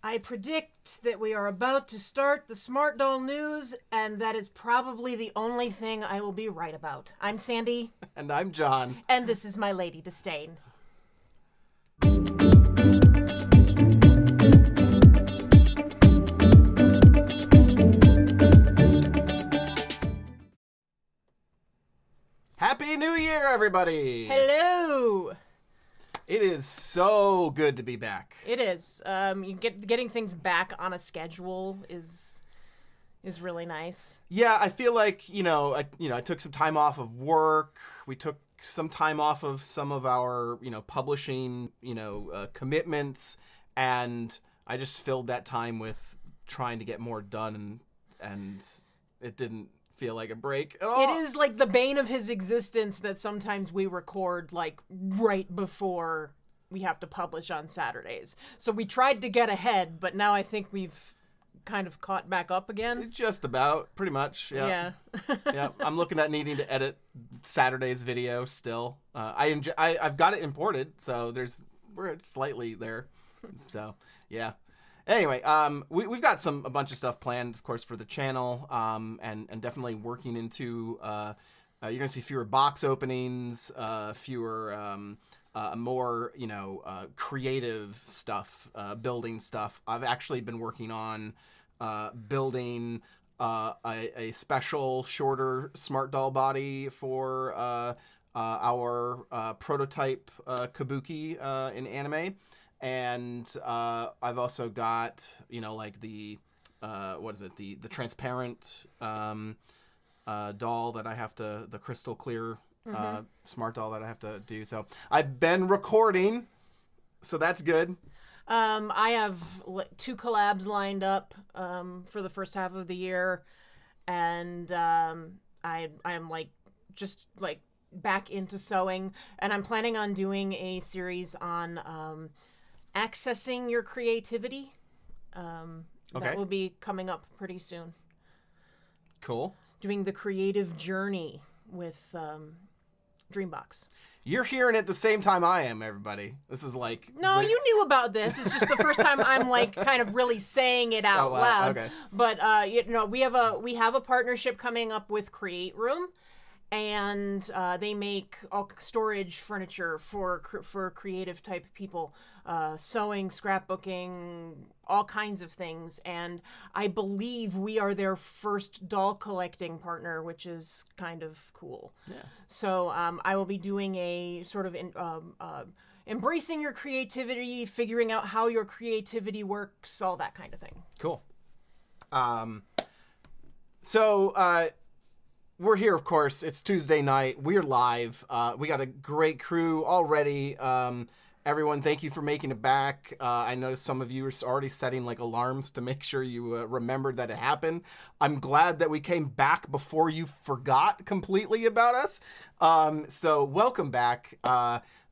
I predict that we are about to start the Smart Doll News, and that is probably the only thing I will be right about. I'm Sandy. And I'm John. And this is my Lady Disdain. Happy New Year, everybody! Hello! It is so good to be back. It is. Getting things back on a schedule is really nice. Yeah, I feel like, I took some time off of work. We took some time off of some of our, publishing, commitments, and I just filled that time with trying to get more done, and it didn't feel like a break at all. It is like the bane of his existence that sometimes we record like right before we have to publish on Saturdays. So we tried to get ahead, but now I think we've kind of caught back up again. Just about, pretty much. Yeah. Yeah. I'm looking at needing to edit Saturday's video still. I've got it imported, so we're slightly there. So yeah. Anyway, we've got a bunch of stuff planned, of course, for the channel, and definitely working into. You're gonna see fewer box openings, fewer, more creative stuff, building stuff. I've actually been working on building a special, shorter Smart Doll body for our prototype Kabuki in anime. And I've also got, the the transparent doll that I have to, the crystal clear smart doll that I have to do. So I've been recording, so that's good. I have 2 collabs lined up for the first half of the year, and I'm just back into sewing, and I'm planning on doing a series on accessing your creativity. That will be coming up pretty soon. Cool. Doing the creative journey with Dreambox. You're hearing it the same time I am, everybody. This is like... No, you knew about this. It's just the first time I'm kind of really saying it out loud. Okay. But we have a partnership coming up with Create Room. And they make all storage furniture for creative type people, sewing, scrapbooking, all kinds of things. And I believe we are their first doll collecting partner, which is kind of cool. Yeah. So I will be doing a sort of embracing your creativity, figuring out how your creativity works, all that kind of thing. Cool. So we're here, of course. It's Tuesday night. We're live. We got a great crew already. Everyone, thank you for making it back. I noticed some of you are already setting like alarms to make sure you remembered that it happened. I'm glad that we came back before you forgot completely about us. So welcome back.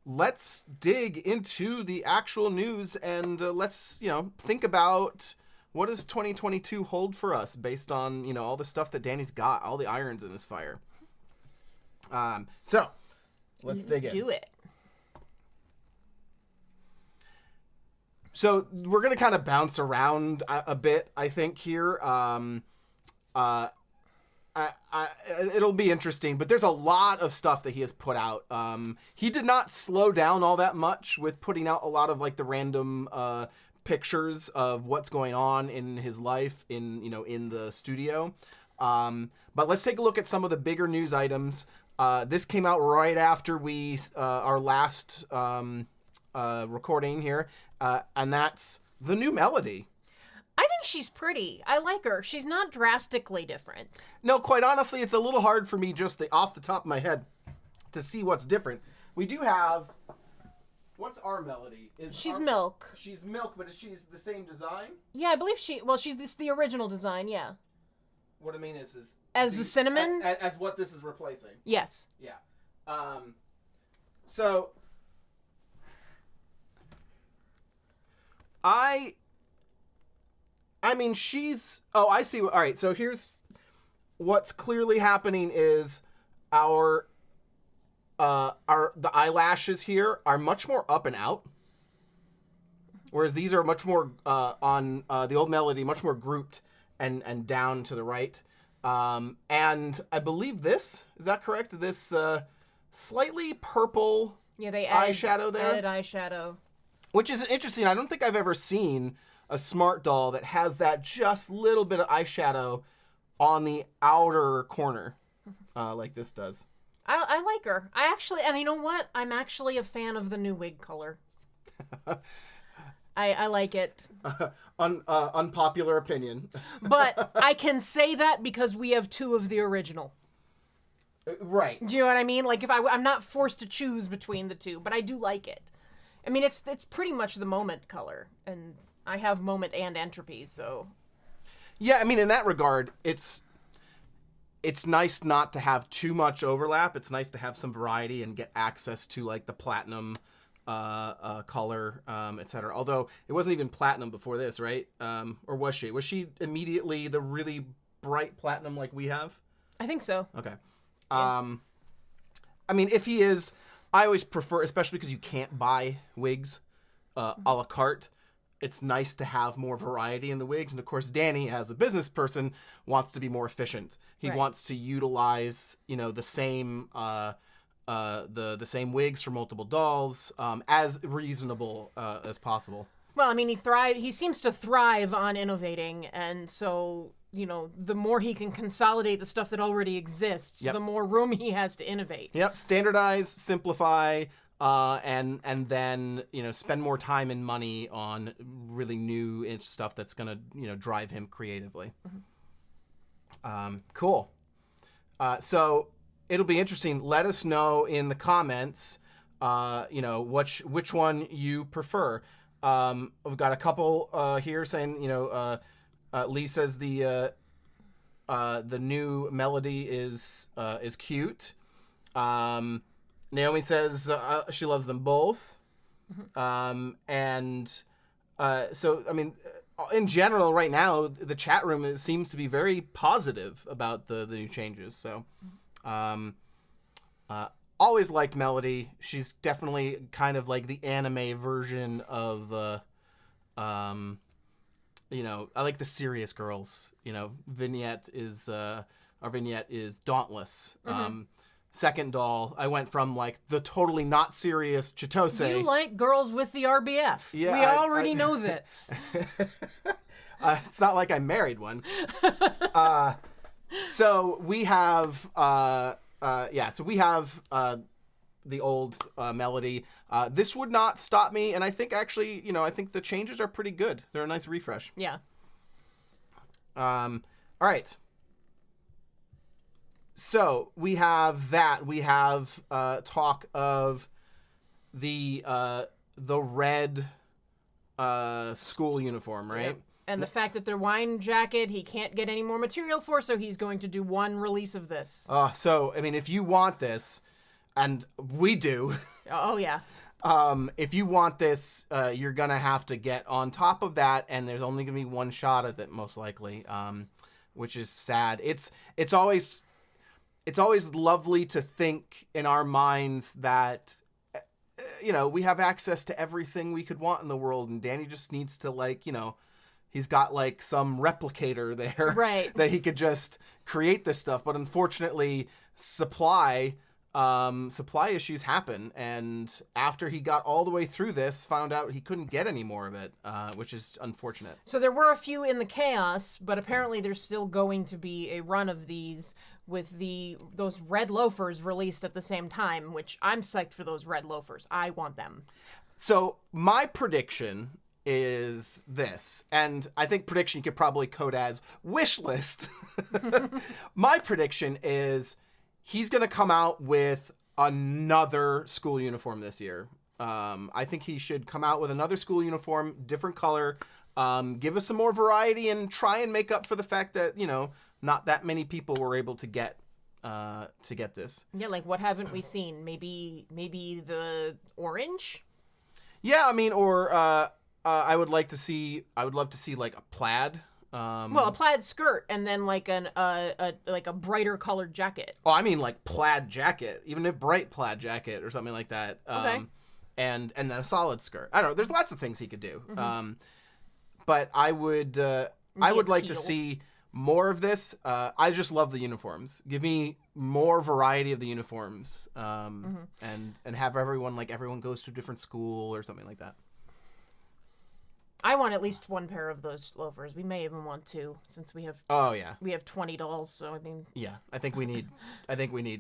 Let's dig into the actual news and let's, think about what does 2022 hold for us based on, all the stuff that Danny's got, all the irons in his fire. So let's dig in. Let's do it. So we're going to kind of bounce around a bit, I think, here. It'll be interesting, but there's a lot of stuff that he has put out. He did not slow down all that much with putting out a lot of like the random pictures of what's going on in his life in the studio. But let's take a look at some of the bigger news items. This came out right after our last recording here. And that's the new Melody. I think she's pretty. I like her. She's not drastically different. No, quite honestly, it's a little hard for me just off the top of my head to see what's different. We do have... What's our Melody? She's Milk. She's Milk, but is she the same design? Yeah, I believe she's the original design, yeah. What I mean is... As the cinnamon? As what this is replacing. Yes. Yeah. So... I mean, she's... Oh, I see. All right, so here's... What's clearly happening is the eyelashes here are much more up and out. Whereas these are much more, on the old Melody, much more grouped and down to the right. And I believe is that correct? This slightly purple eyeshadow there? Added eyeshadow. Which is interesting. I don't think I've ever seen a smart doll that has that just little bit of eyeshadow on the outer corner like this does. I like her. And you know what? I'm actually a fan of the new wig color. I like it. Unpopular opinion. But I can say that because we have two of the original. Right. Do you know what I mean? Like, I'm not forced to choose between the two, but I do like it. I mean, it's pretty much the Moment color, and I have Moment and Entropy, so... Yeah, I mean, in that regard, it's nice not to have too much overlap. It's nice to have some variety and get access to, like, the platinum color, etc. Although, it wasn't even platinum before this, right? Or was she? Was she immediately the really bright platinum like we have? I think so. Okay. Yeah. I mean, if he is... I always prefer, especially because you can't buy wigs a la carte, it's nice to have more variety in the wigs. And of course, Danny, as a business person, wants to be more efficient. He wants to utilize, the same the same wigs for multiple dolls as reasonable as possible. Well, I mean, he seems to thrive on innovating, and so, the more he can consolidate the stuff that already exists, the more room he has to innovate. Yep, standardize, simplify, and then, spend more time and money on really new stuff that's going to, drive him creatively. Mm-hmm. Cool. So it'll be interesting. Let us know in the comments, which one you prefer. We've got a couple here saying, Lee says the new Melody is cute. Naomi says she loves them both. Mm-hmm. So, I mean, in general, right now, the chat room seems to be very positive about the new changes. So, always liked Melody. She's definitely kind of like the anime version of, I like the serious girls. Our vignette is Dauntless. Mm-hmm. Second doll, I went from like the totally not serious Chitose. You like girls with the RBF. Yeah, we already know this. It's not like I married one. So we have, the old Melody. This would not stop me, and I think actually, I think the changes are pretty good. They're a nice refresh. Yeah. All right. So we have that. We have talk of the red school uniform, right? Yep. And the fact that their wine jacket, he can't get any more material for, so he's going to do one release of this. So, I mean, if you want this, and we do. Oh, yeah. If you want this, you're going to have to get on top of that, and there's only going to be one shot of it, most likely, which is sad. It's always lovely to think in our minds that, we have access to everything we could want in the world, and Danny just needs to, he's got some replicator there, right, that he could just create this stuff. But unfortunately, supply issues happen, and after he got all the way through this, found out he couldn't get any more of it, which is unfortunate. So there were a few in the chaos, but apparently there's still going to be a run of these with those red loafers released at the same time, which I'm psyched for those red loafers. I want them. So my prediction is this, and I think prediction you could probably code as wish list. My prediction is he's going to come out with another school uniform this year. I think he should come out with another school uniform, different color, give us some more variety, and try and make up for the fact that, not that many people were able to get this. Yeah, what haven't we seen? Maybe the orange? Yeah, I mean, or I would love to see a plaid. A plaid skirt, and then a brighter colored jacket. Oh, I mean plaid jacket, even a bright plaid jacket or something like that. Okay. And then a solid skirt. I don't know. There's lots of things he could do. Mm-hmm. But I would like to see more of this. I just love the uniforms. Give me more variety of the uniforms. And have everyone goes to a different school or something like that. I want at least one pair of those loafers. We may even want two, since we have. Oh yeah. We have 20 dolls, so I mean. Yeah, I think we need.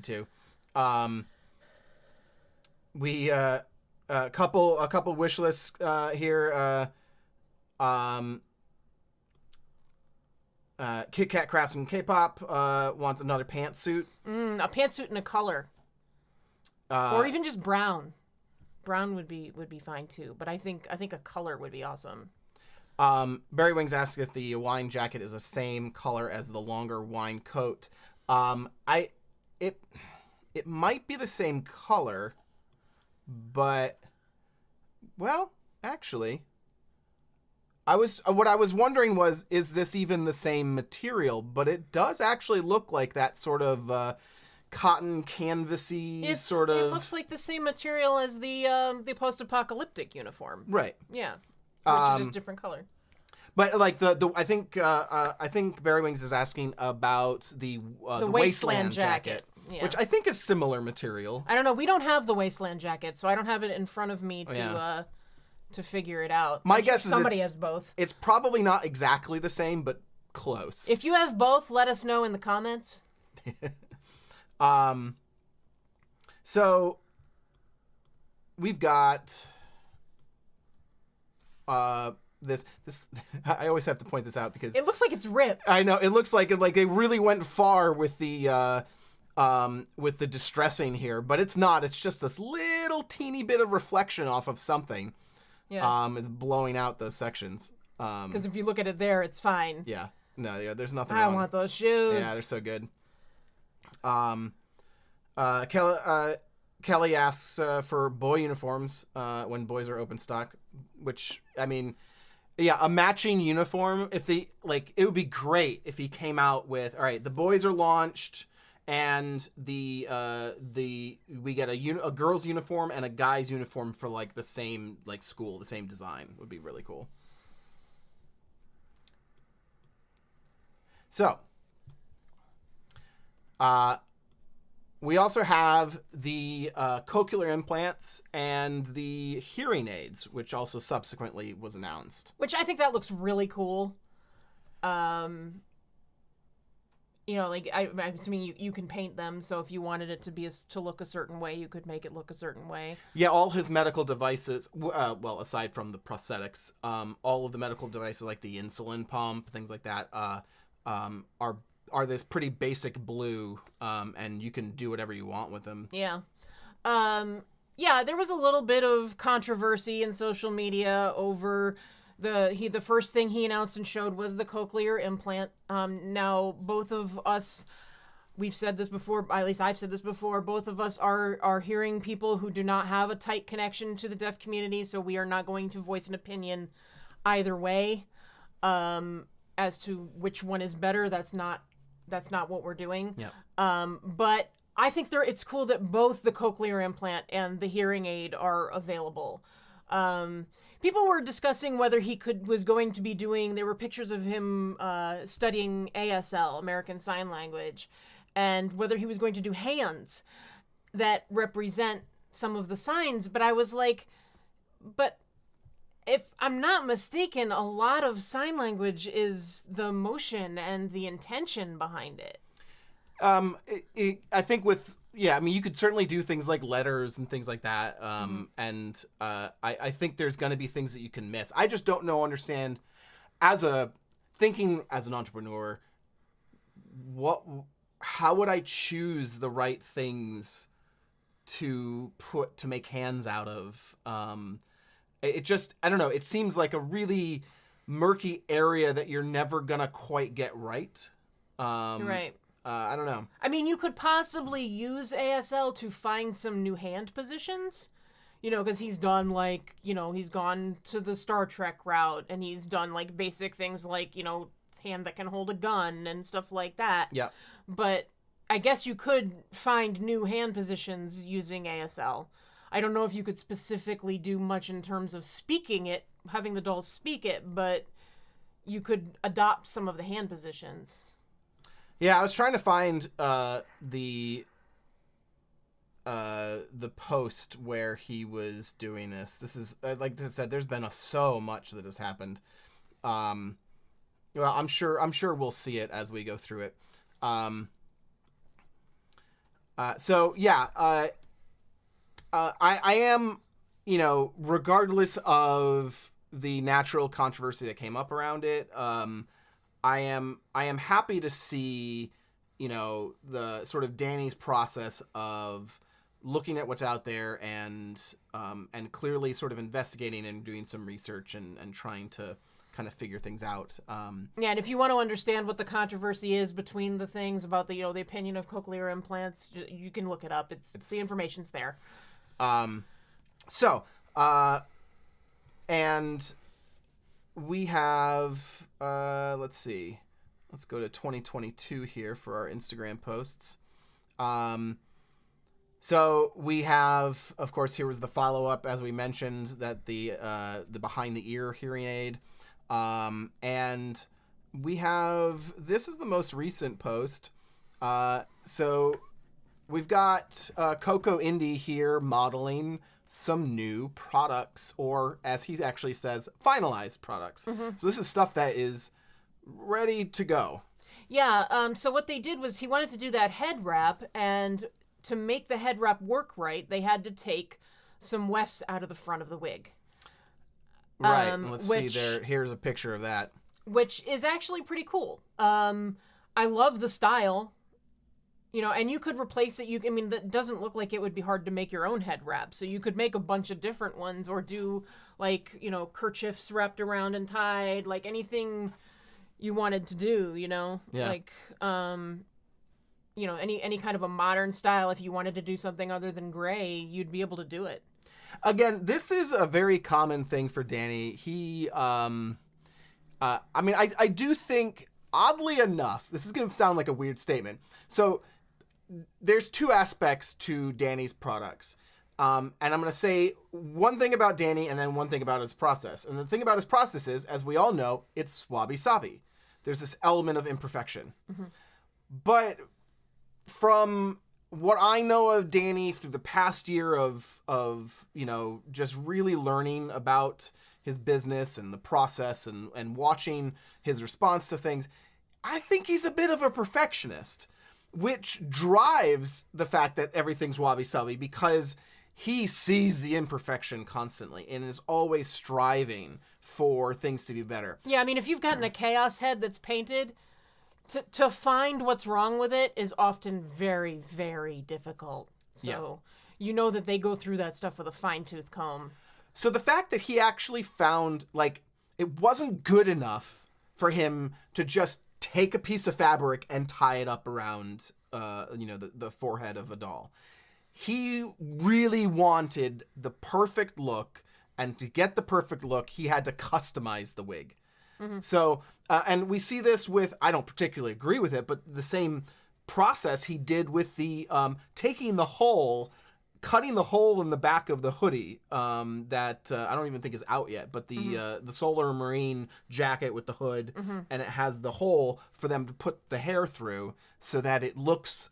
To. We a couple wish lists here. Kit Kat Crafts from K-pop wants another pantsuit. A pantsuit in a color, or even just brown. Brown would be fine too, but I think a color would be awesome. Barry Wings asks if the wine jacket is the same color as the longer wine coat. It might be the same color, but actually, what I was wondering was, is this even the same material? But it does actually look like that sort of cotton canvasy sort of. It looks like the same material as the post-apocalyptic uniform. Right. Yeah. Which is just different color. But I think Barry Wings is asking about the wasteland jacket. Yeah. Which I think is similar material. I don't know. We don't have the wasteland jacket, so I don't have it in front of me to figure it out. My guess is somebody has both. It's probably not exactly the same, but close. If you have both, let us know in the comments. So we've got this I always have to point this out because it looks like it's ripped. I know, it looks like they really went far with the distressing here, but it's not. It's just this little teeny bit of reflection off of something. Yeah. Is blowing out those sections. Because if you look at it there, it's fine. Yeah. No, yeah, there's nothing I wrong. want those shoes. Yeah, they're so good. Kelly asks for boy uniforms when boys are open stock, which, I mean, yeah, a matching uniform. If it would be great if he came out with, all right, the boys are launched, and we get a girl's uniform and a guy's uniform for the same school, the same design would be really cool. So, we also have the cochlear implants and the hearing aids, which also subsequently was announced. Which I think that looks really cool. I'm assuming you can paint them, so if you wanted it to look a certain way, you could make it look a certain way. Yeah, all his medical devices, aside from the prosthetics, all of the medical devices like the insulin pump, things like that, are this pretty basic blue, and you can do whatever you want with them. Yeah. Yeah, there was a little bit of controversy in social media over the first thing he announced and showed was the cochlear implant. Now both of us, we've said this before, at least I've said this before, both of us are hearing people who do not have a tight connection to the deaf community, so we are not going to voice an opinion either way as to which one is better. That's not what we're doing. Yeah. But I think it's cool that both the cochlear implant and the hearing aid are available. People were discussing whether he was going to be doing. There were pictures of him studying ASL, American Sign Language, and whether he was going to do hands that represent some of the signs. But I was like, but if I'm not mistaken, a lot of sign language is the motion and the intention behind it. I think you could certainly do things like letters and things like that. And I think there's going to be things that you can miss. I just don't understand thinking as an entrepreneur, how would I choose the right things to make hands out of? It just, I don't know. It seems like a really murky area that you're never going to quite get right. Right. I don't know. I mean, you could possibly use ASL to find some new hand positions, because he's done he's gone to the Star Trek route and he's done like basic things like, hand that can hold a gun and stuff like that. Yeah. But I guess you could find new hand positions using ASL. I don't know if you could specifically do much in terms of speaking it, having the dolls speak it, but you could adopt some of the hand positions. Yeah, I was trying to find the post where he was doing this. This is like I said, there's been so much that has happened. Well, I'm sure we'll see it as we go through it. So yeah, I am, regardless of the natural controversy that came up around it. I am happy to see, the sort of Danny's process of looking at what's out there and clearly sort of investigating and doing some research and trying to kind of figure things out. Yeah, and if you want to understand what the controversy is between the things about the the opinion of cochlear implants, you can look it up. It's the information's there. And we have, let's see, let's go to 2022 here for our Instagram posts. So we have, of course, here was the follow-up, as we mentioned, that the behind the ear hearing aid. And we have, this is the most recent post. So we've got Coco Indy here modeling some new products, or as he actually says, finalized products. Mm-hmm. So this is stuff that is ready to go. Yeah, so what they did was he wanted to do that head wrap, and to make the head wrap work right, they had to take some wefts out of the front of the wig. Right, and let's see there. Here's a picture of that. Which is actually pretty cool. I love the style. And you could replace it. That doesn't look like it would be hard to make your own head wrap. So you could make a bunch of different ones or do kerchiefs wrapped around and tied, like anything you wanted to do, Yeah. Like, any kind of a modern style. If you wanted to do something other than gray, you'd be able to do it. Again, this is a very common thing for Danny. He, I do think, oddly enough, this is going to sound like a weird statement. So there's two aspects to Danny's products. And I'm going to say one thing about Danny and then one thing about his process. And the thing about his process is, as we all know, it's wabi-sabi. There's this element of imperfection. Mm-hmm. But from what I know of Danny through the past year of just really learning about his business and the process and watching his response to things, I think he's a bit of a perfectionist, which drives the fact that everything's wabi-sabi because he sees the imperfection constantly and is always striving for things to be better. Yeah, if you've gotten a chaos head that's painted, to find what's wrong with it is often very, very difficult. So you know that they go through that stuff with a fine-tooth comb. So the fact that he actually found, like, it wasn't good enough for him to just take a piece of fabric and tie it up around, the forehead of a doll. He really wanted the perfect look, and to get the perfect look, he had to customize the wig. Mm-hmm. So, and we see this with, I don't particularly agree with it, but the same process he did with the taking the hole, cutting the hole in the back of the hoodie that I don't even think is out yet, but the Solar Marine jacket with the hood, and it has the hole for them to put the hair through so that it looks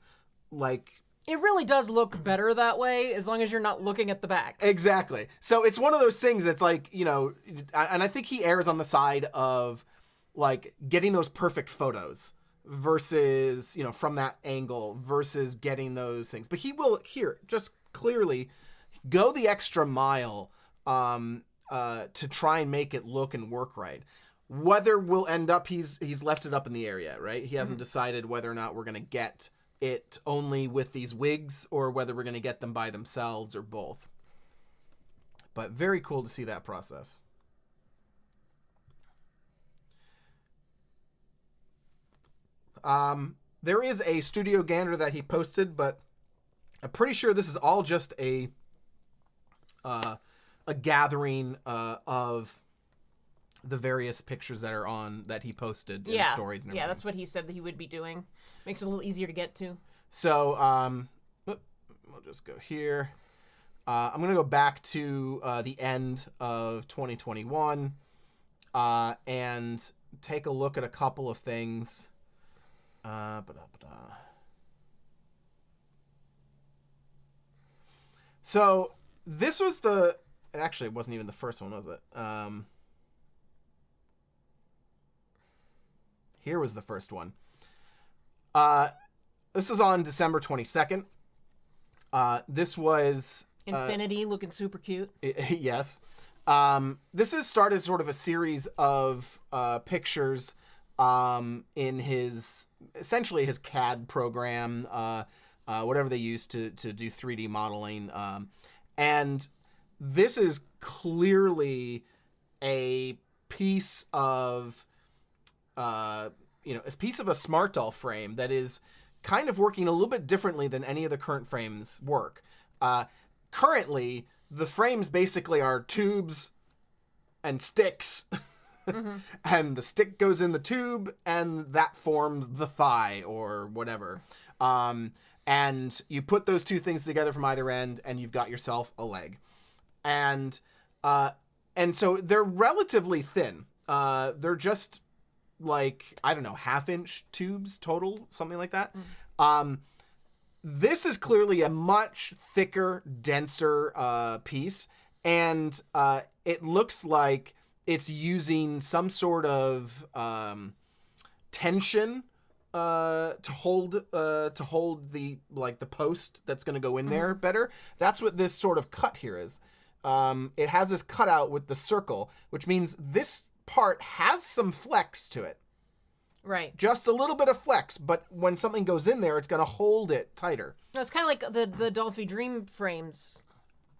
like... It really does look better that way, as long as you're not looking at the back. Exactly. So it's one of those things that's like, and I think he errs on the side of, like, getting those perfect photos versus, from that angle versus getting those things. But he will, here, just clearly go the extra mile to try and make it look and work right. Whether we'll end up, he's left it up in the air yet, right? He hasn't decided whether or not we're going to get it only with these wigs or whether we're going to get them by themselves or both. But very cool to see that process. There is a studio gander that he posted, but I'm pretty sure this is all just a gathering of the various pictures that are on that he posted in stories and everything. Yeah, that's what he said that he would be doing. Makes it a little easier to get to. So we'll just go here. I'm going to go back to the end of 2021 and take a look at a couple of things. So this was actually, it wasn't even the first one, was it? Here was the first one. This is on December 22nd. This was... Infinity looking super cute. Yes. This has started sort of a series of pictures in his, essentially his CAD program, whatever they use to do 3D modeling. And this is clearly a piece of, a piece of a smart doll frame that is kind of working a little bit differently than any of the current frames work. Currently, the frames basically are tubes and sticks. And the stick goes in the tube, and that forms the thigh or whatever. And you put those two things together from either end, and you've got yourself a leg. And so they're relatively thin. They're just like, I don't know, 1/2-inch tubes total, something like that. This is clearly a much thicker, denser piece, and it looks like it's using some sort of tension to hold the post that's going to go in there better. That's what this sort of cut here is. It has this cutout with the circle, which means this part has some flex to it. Right. Just a little bit of flex, but when something goes in there, it's going to hold it tighter. No, it's kind of like the Dolphy Dream frames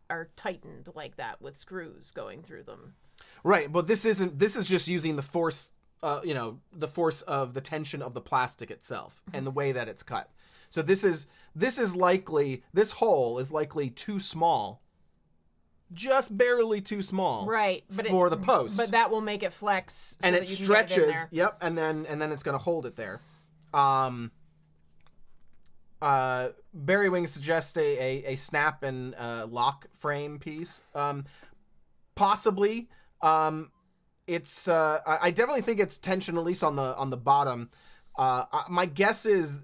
are tightened like that with screws going through them. Right, but this isn't. This is just using the force, the force of the tension of the plastic itself and the way that it's cut. So this is likely, this hole is likely too small. Just barely too small, right? For the post, but that will make it flex, and it stretches. Yep, and then it's going to hold it there. Barry Wing suggests a snap and lock frame piece, possibly. It's I definitely think it's tension, at least on the bottom. My guess is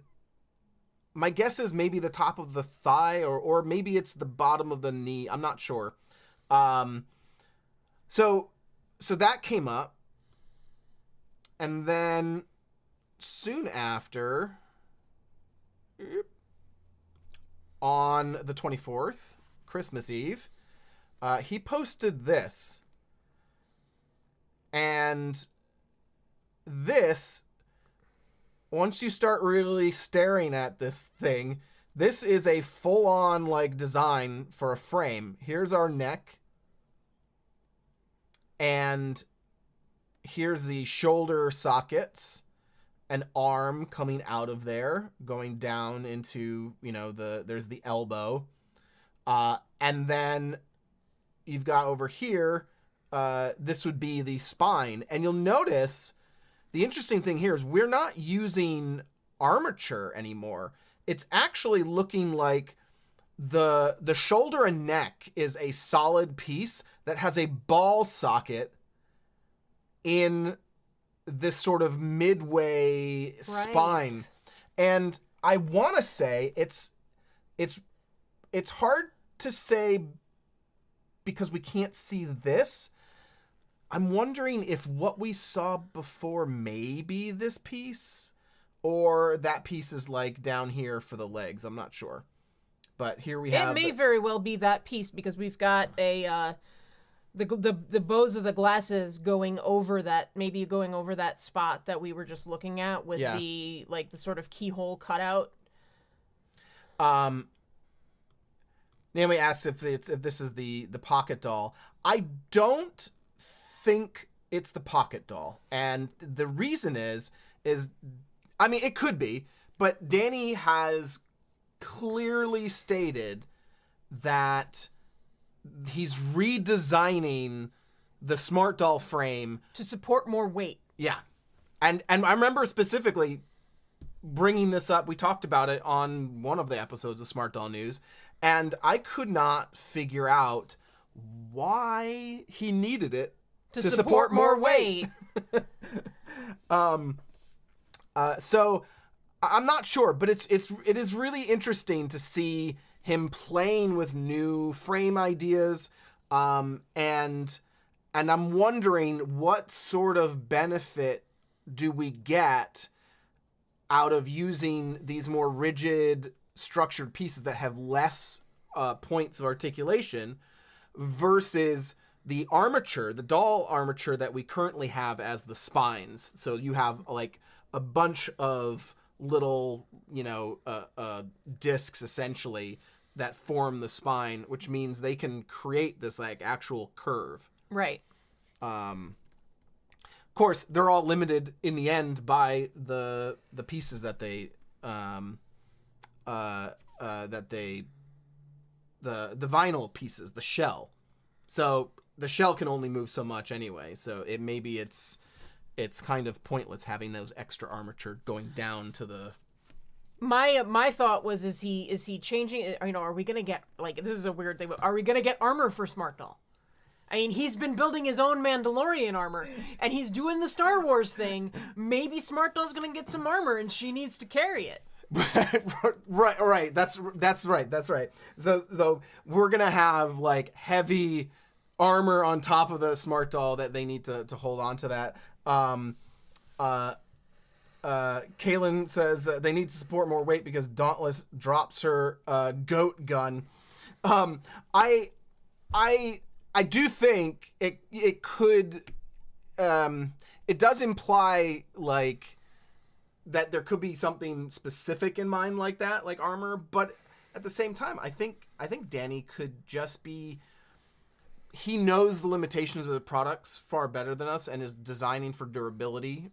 maybe the top of the thigh, or maybe it's the bottom of the knee. I'm not sure. So that came up, and then soon after, on the 24th, Christmas Eve, he posted this, and this once you start really staring at this thing, this is a full-on like design for a frame. Here's our neck. And here's the shoulder sockets, an arm coming out of there, going down into, there's the elbow. And then you've got over here, this would be the spine. And you'll notice the interesting thing here is we're not using armature anymore. It's actually looking like the shoulder and neck is a solid piece that has a ball socket in this sort of midway spine. And I want to say it's hard to say because we can't see this. I'm wondering if what we saw before may be this piece, or that piece is like down here for the legs. I'm not sure. But here we have... It may very well be that piece, because we've got the bows of the glasses going over that, maybe going over that spot that we were just looking at with the sort of keyhole cutout. Naomi asks if this is the pocket doll. I don't think it's the pocket doll. And the reason is, I mean, it could be, but Danny has clearly stated that he's redesigning the Smart Doll frame to support more weight. Yeah. And I remember specifically bringing this up. We talked about it on one of the episodes of Smart Doll News, and I could not figure out why he needed it to support more weight. So I'm not sure, but it is really interesting to see him playing with new frame ideas, and I'm wondering what sort of benefit do we get out of using these more rigid, structured pieces that have less points of articulation versus the armature, the doll armature that we currently have as the spines. So you have like a bunch of little, discs essentially that form the spine, which means they can create this like actual curve. Right. Of course, they're all limited in the end by the pieces that the vinyl pieces, the shell. So the shell can only move so much anyway. So it's kind of pointless having those extra armature going down to the... My thought was, is he changing it? Are we gonna get, like, this is a weird thing, but are we gonna get armor for Smart Doll? I mean, he's been building his own Mandalorian armor, and he's doing the Star Wars thing. Maybe Smart Doll's gonna get some armor, and she needs to carry it. Right. That's right. So we're gonna have like heavy armor on top of the Smart Doll that they need to hold on to that. Kaylin says they need to support more weight because Dauntless drops her goat gun. I do think it could. It does imply like that there could be something specific in mind like that, like armor. But at the same time, I think Danny could just be. He knows the limitations of the products far better than us, and is designing for durability,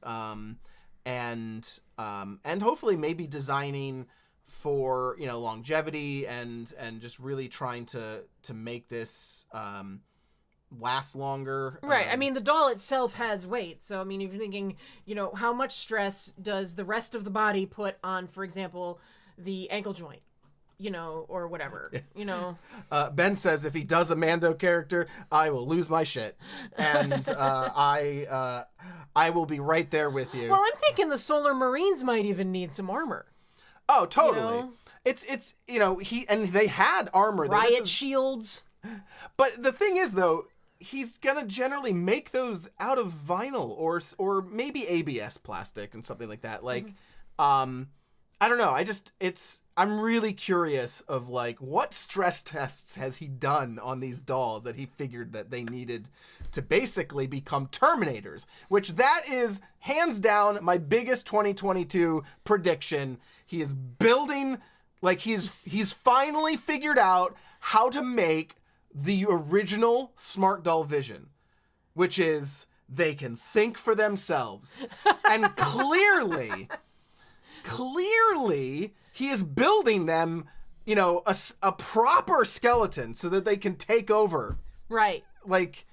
and hopefully maybe designing for longevity and just really trying to make this last longer. Right. I mean, the doll itself has weight, so I mean, if you're thinking, how much stress does the rest of the body put on, for example, the ankle joint? Or whatever, Ben says if he does a Mando character, I will lose my shit. And I will be right there with you. Well, I'm thinking the Solar Marines might even need some armor. Oh, totally. It's they had armor. Riot shields. But the thing is, though, he's gonna generally make those out of vinyl or maybe ABS plastic and something like that. Like, I don't know. I'm really curious of like what stress tests has he done on these dolls that he figured that they needed to basically become Terminators, which that is hands down my biggest 2022 prediction. He is building, like he's finally figured out how to make the original Smart Doll vision, which is they can think for themselves. And clearly he is building them, you know, a proper skeleton so that they can take over. Right. Like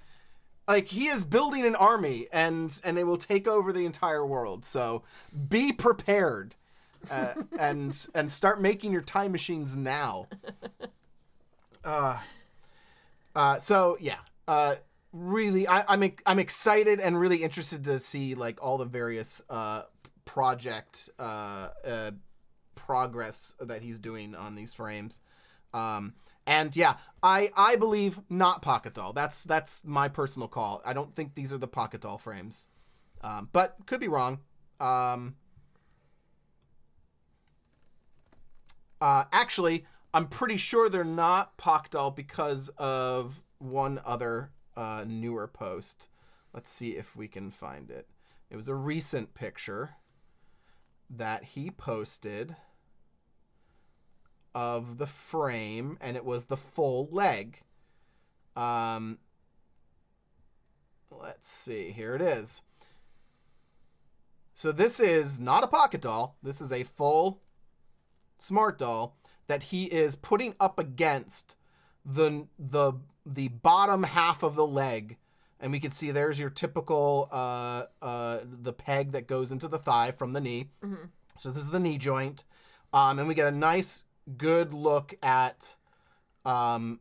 he is building an army and they will take over the entire world. So be prepared and start making your time machines now. So yeah, really, I'm excited and really interested to see like all the various project progress that he's doing on these frames. And yeah, I believe not Pocket Doll. That's my personal call. I don't think these are the Pocket Doll frames, but could be wrong. Actually, I'm pretty sure they're not Pocket Doll because of one other newer post. Let's see if we can find it. It was a recent picture that he posted of the frame, and it was the full leg. Let's see. Here it is. So this is not a Pocket Doll. This is a full Smart Doll that he is putting up against the bottom half of the leg. And we can see there's your typical the peg that goes into the thigh from the knee. Mm-hmm. So this is the knee joint. And we get a nice, good look at, the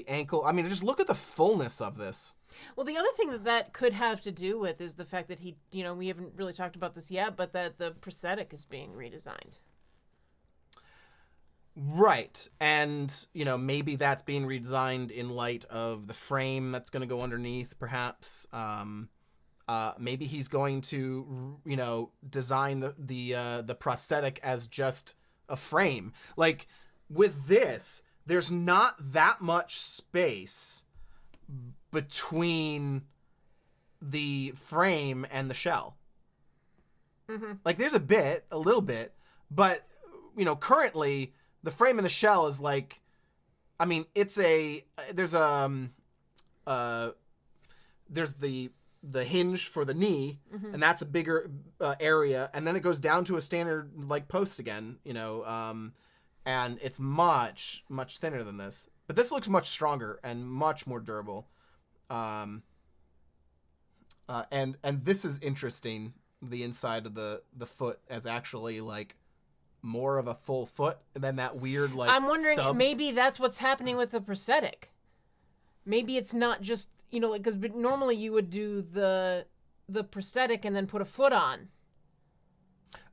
ankle. I mean, just look at the fullness of this. Well, the other thing that could have to do with is the fact that he, we haven't really talked about this yet, but that the prosthetic is being redesigned. Right. And, maybe that's being redesigned in light of the frame that's going to go underneath, perhaps. Maybe he's going to, design the prosthetic as just a frame. Like, with this, there's not that much space between the frame and the shell. Mm-hmm. Like, there's a little bit, but, currently the frame and the shell is like, I mean, there's the hinge for the knee, mm-hmm. and that's a bigger area, and then it goes down to a standard like post again, and it's much thinner than this. But this looks much stronger and much more durable. And this is interesting. The inside of the foot as actually like more of a full foot than that weird like I'm wondering stub. Maybe that's what's happening with the prosthetic. Maybe it's not just, because normally you would do the prosthetic and then put a foot on.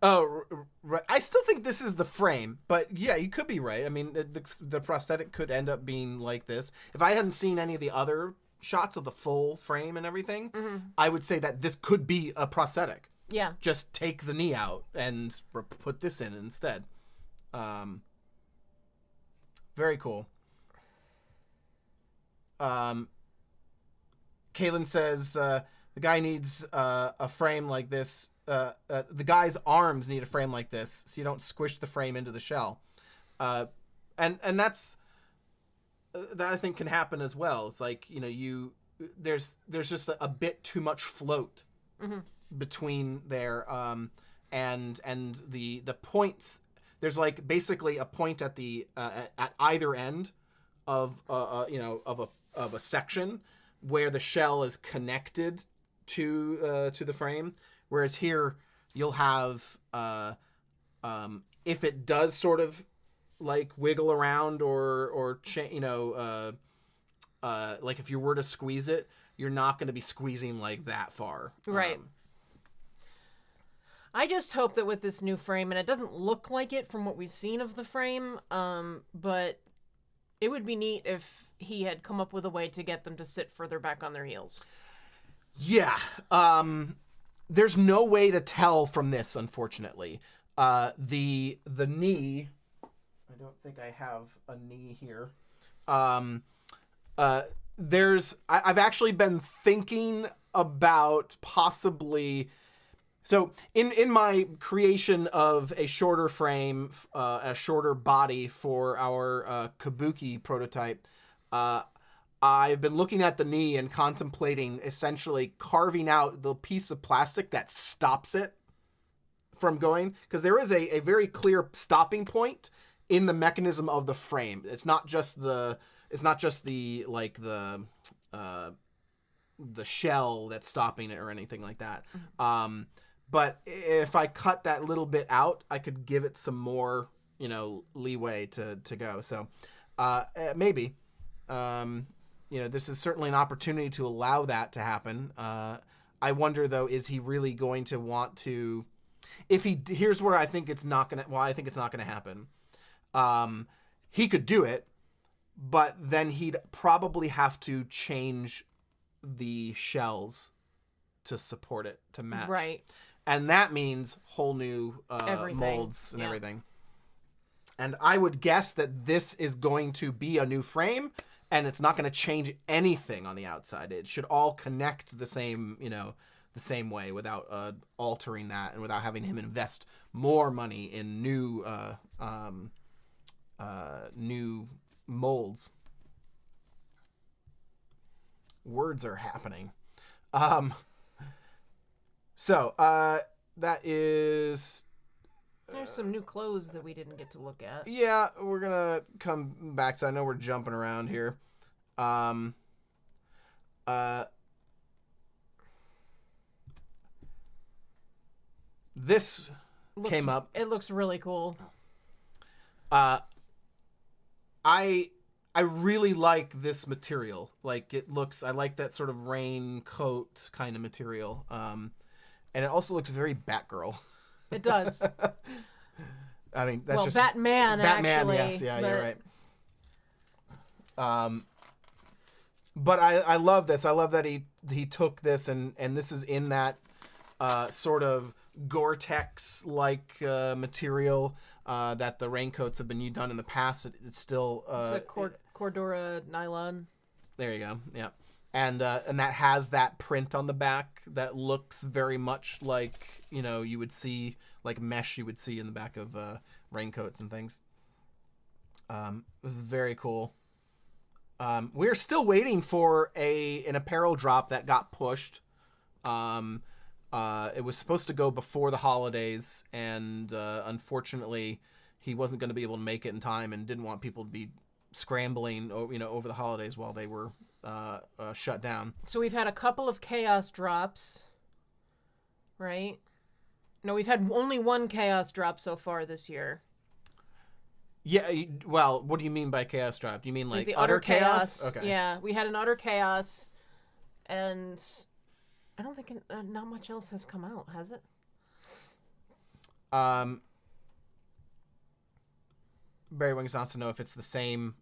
Oh, right. I still think this is the frame, but yeah, you could be right. I mean, the prosthetic could end up being like this. If I hadn't seen any of the other shots of the full frame and everything, mm-hmm. I would say that this could be a prosthetic. Yeah. Just take the knee out and put this in instead. Very cool. Kaylin says the guy needs a frame like this. The guy's arms need a frame like this, so you don't squish the frame into the shell. And that's that I think can happen as well. It's like there's just a bit too much float mm-hmm. between there, and the points. There's like basically a point at the at either end of of a section where the shell is connected to the frame, whereas here you'll have if it does sort of like wiggle around or like if you were to squeeze it, you're not going to be squeezing like that far, right? I just hope that with this new frame, and it doesn't look like it from what we've seen of the frame, but it would be neat if he had come up with a way to get them to sit further back on their heels. Yeah. there's no way to tell from this, unfortunately. The knee, I don't think I have a knee here. I've actually been thinking about possibly, so in my creation of a shorter frame, a shorter body for our Kabuki prototype, I've been looking at the knee and contemplating essentially carving out the piece of plastic that stops it from going, because there is a very clear stopping point in the mechanism of the frame. It's not just the like the shell that's stopping it or anything like that. But if I cut that little bit out, I could give it some more, leeway to go. So maybe, this is certainly an opportunity to allow that to happen. I wonder though, is he really going to want to? Here's where I think it's not gonna. Well, I think it's not gonna happen. He could do it, but then he'd probably have to change the shells to support it to match. Right. And that means whole new molds and everything. And I would guess that this is going to be a new frame, and it's not going to change anything on the outside. It should all connect the same, the same way without altering that and without having him invest more money in new molds. Words are happening. So that is. There's some new clothes that we didn't get to look at. Yeah, we're gonna come back to. I know we're jumping around here. This came up. It looks really cool. I really like this material. Like it looks. I like that sort of raincoat kind of material. And it also looks very Batgirl. It does. I mean, that's just Batman. Actually, yes, yeah, you're right. But I love this. I love that he took this and this is in that sort of Gore-Tex like material that the raincoats have been done in the past. It's still it's a Cordura nylon. There you go. Yeah. And that has that print on the back that looks very much like, you would see, like mesh you would see in the back of raincoats and things. This is very cool. We're still waiting for an apparel drop that got pushed. It was supposed to go before the holidays, and unfortunately, he wasn't going to be able to make it in time and didn't want people to be scrambling, over the holidays while they were shut down. So we've had a couple of chaos drops, right? No, we've had only one chaos drop so far this year. Yeah, well, what do you mean by chaos drop? Do you mean like the utter chaos? Okay. Yeah, we had an utter chaos, and I don't think not much else has come out, has it? Barry Wings wants to know if it's the same.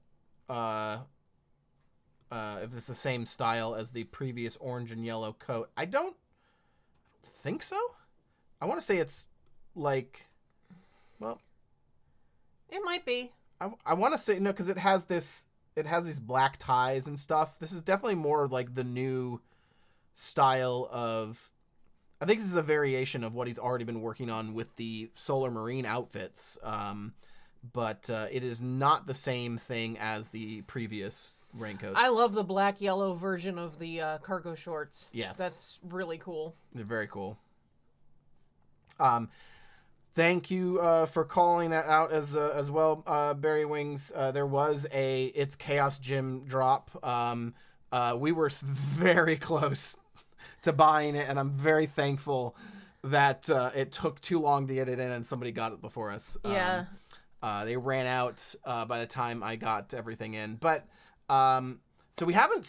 If it's the same style as the previous orange and yellow coat. I don't think so. I want to say it's like, well, it might be. I want to say no, because it has these black ties and stuff. This is definitely more like the new style of. I think this is a variation of what he's already been working on with the Solar Marine outfits. But it is not the same thing as the previous raincoats. I love the black-yellow version of the cargo shorts. Yes. That's really cool. They're very cool. Thank you for calling that out as well, Barry Wings. There was It's Chaos Gym drop. We were very close to buying it, and I'm very thankful that it took too long to get it in and somebody got it before us. Yeah. They ran out by the time I got everything in. But so we haven't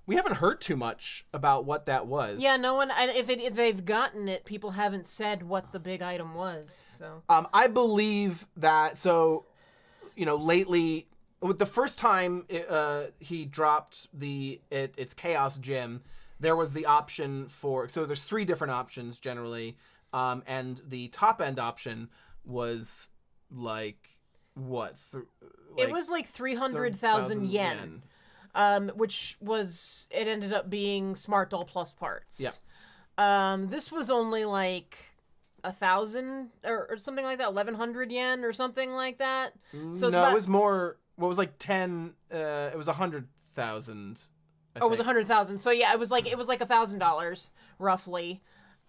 heard too much about what that was. Yeah, no one. If they've gotten it, people haven't said what the big item was. So I believe that. So lately, with the first time he dropped It's Chaos Gym, there was the option for, so there's 3 different options generally, and the top end option was like what? It was like 300,000 yen. Which was, it ended up being Smart Doll Plus parts. Yeah. This was only like 1,000 or something like that, 1,100 yen or something like that. So no, it was more. What was like 10? It was 100,000. Oh, it was 100,000. So yeah, it was like $1,000 roughly,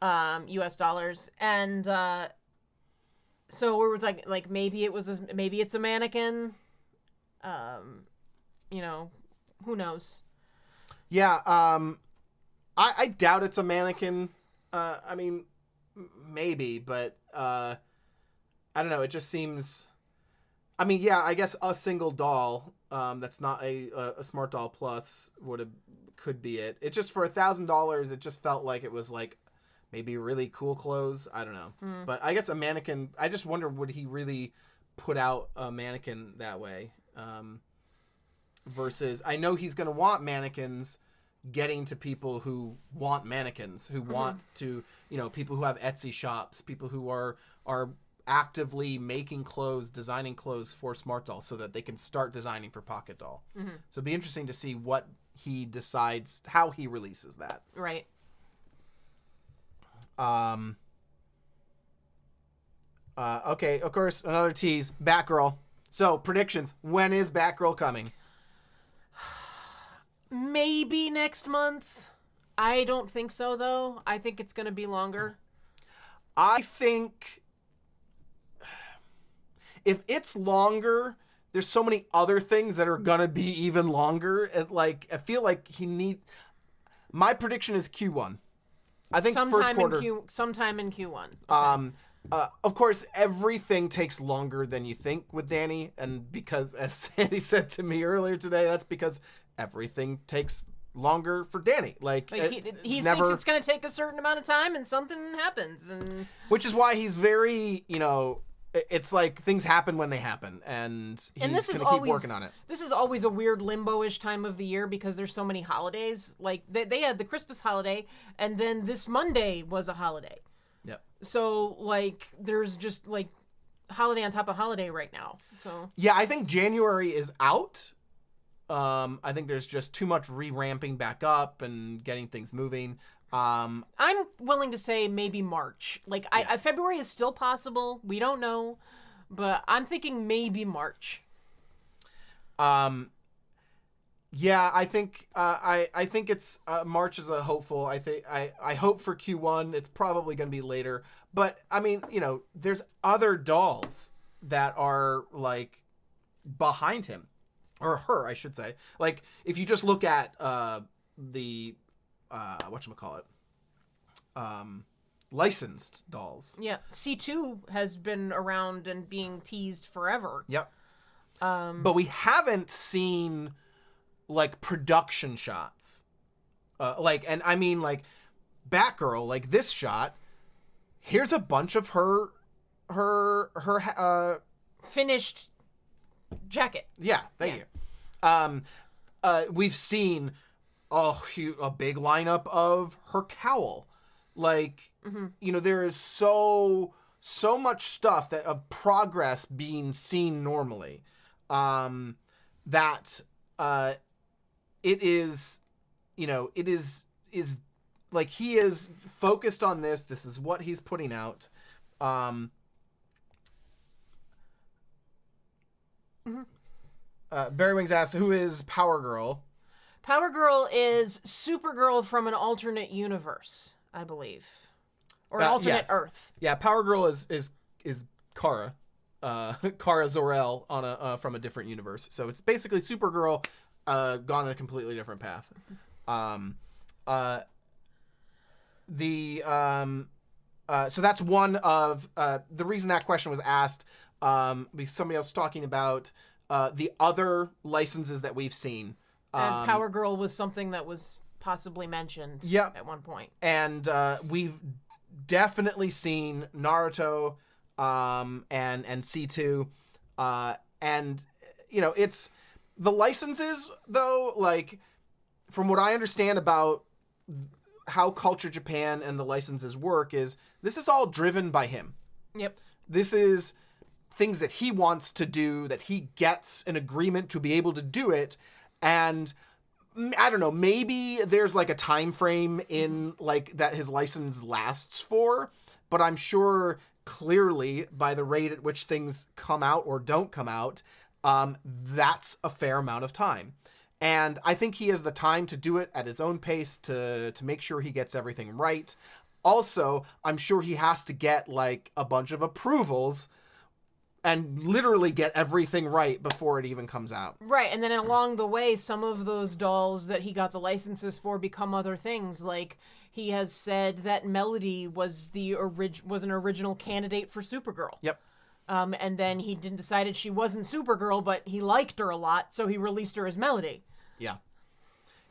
US dollars, and so we were like maybe it's a mannequin, you know. Who knows? Yeah, I doubt it's a mannequin. I mean, maybe, but I don't know. It just seems. I mean, yeah, I guess a single doll that's not a Smart Doll Plus could be it. It just for $1,000, it just felt like it was like maybe really cool clothes. I don't know, but I guess a mannequin. I just wonder, would he really put out a mannequin that way? Versus, I know he's going to want mannequins getting to people who want mannequins, who want to, people who have Etsy shops, people who are actively making clothes, designing clothes for Smart Doll so that they can start designing for Pocket Doll. So it'd be interesting to see what he decides, how he releases that. Right. Okay, of course, another tease, Batgirl. So, predictions. When is Batgirl coming? Maybe next month. I don't think so, though. I think it's going to be longer. I think if it's longer, there's so many other things that are going to be even longer. I feel like my prediction is Q1. I think first quarter. Sometime in Q1. Okay. Of course, everything takes longer than you think with Danny. And because, as Sandy said to me earlier today, that's because everything takes longer for Danny. He thinks it's going to take a certain amount of time and something happens. Which is why he's very, it's like things happen when they happen. And he's going to keep working on it. This is always a weird limbo-ish time of the year because there's so many holidays. Like, they had the Christmas holiday, and then this Monday was a holiday. Yep. So, there's just, holiday on top of holiday right now. So yeah, I think January is out. I think there's just too much re-ramping back up and getting things moving. I'm willing to say maybe March. February is still possible. We don't know, but I'm thinking maybe March. Yeah, I think I think it's March is a hopeful. I hope for Q1. It's probably going to be later, but I mean, there's other dolls that are behind him, or her, I should say. Like if you just look at the whatchamacallit, licensed dolls. Yeah, C2 has been around and being teased forever. Yep. But we haven't seen production shots, and I mean Batgirl, this shot. Here's a bunch of her finished jacket. Yeah, thank you. We've seen a big lineup of her cowl. There is so much stuff of progress being seen normally, that it is he is focused on this. This is what he's putting out. Barry Wings asks, who is Power Girl? Power Girl is Supergirl from an alternate universe, I believe. Or an alternate Earth. Yeah, Power Girl is Kara. Kara Zor-El from a different universe. So it's basically Supergirl gone in a completely different path. So that's one of the reason that question was asked, because somebody else was talking about the other licenses that we've seen. And Power Girl was something that was possibly mentioned at one point. And we've definitely seen Naruto and C2. And, it's the licenses, though, from what I understand about how Culture Japan and the licenses work is this is all driven by him. Yep. This is things that he wants to do, that he gets an agreement to be able to do it. And I don't know, maybe there's like a time frame in like that his license lasts for, but I'm sure clearly by the rate at which things come out or don't come out, that's a fair amount of time. And I think he has the time to do it at his own pace to make sure he gets everything right. Also, I'm sure he has to get like a bunch of approvals and literally get everything right before it even comes out. Right, and then along the way, some of those dolls that he got the licenses for become other things. Like, he has said that Melody was an original candidate for Supergirl. Yep. And then he decided she wasn't Supergirl, but he liked her a lot, so he released her as Melody. Yeah.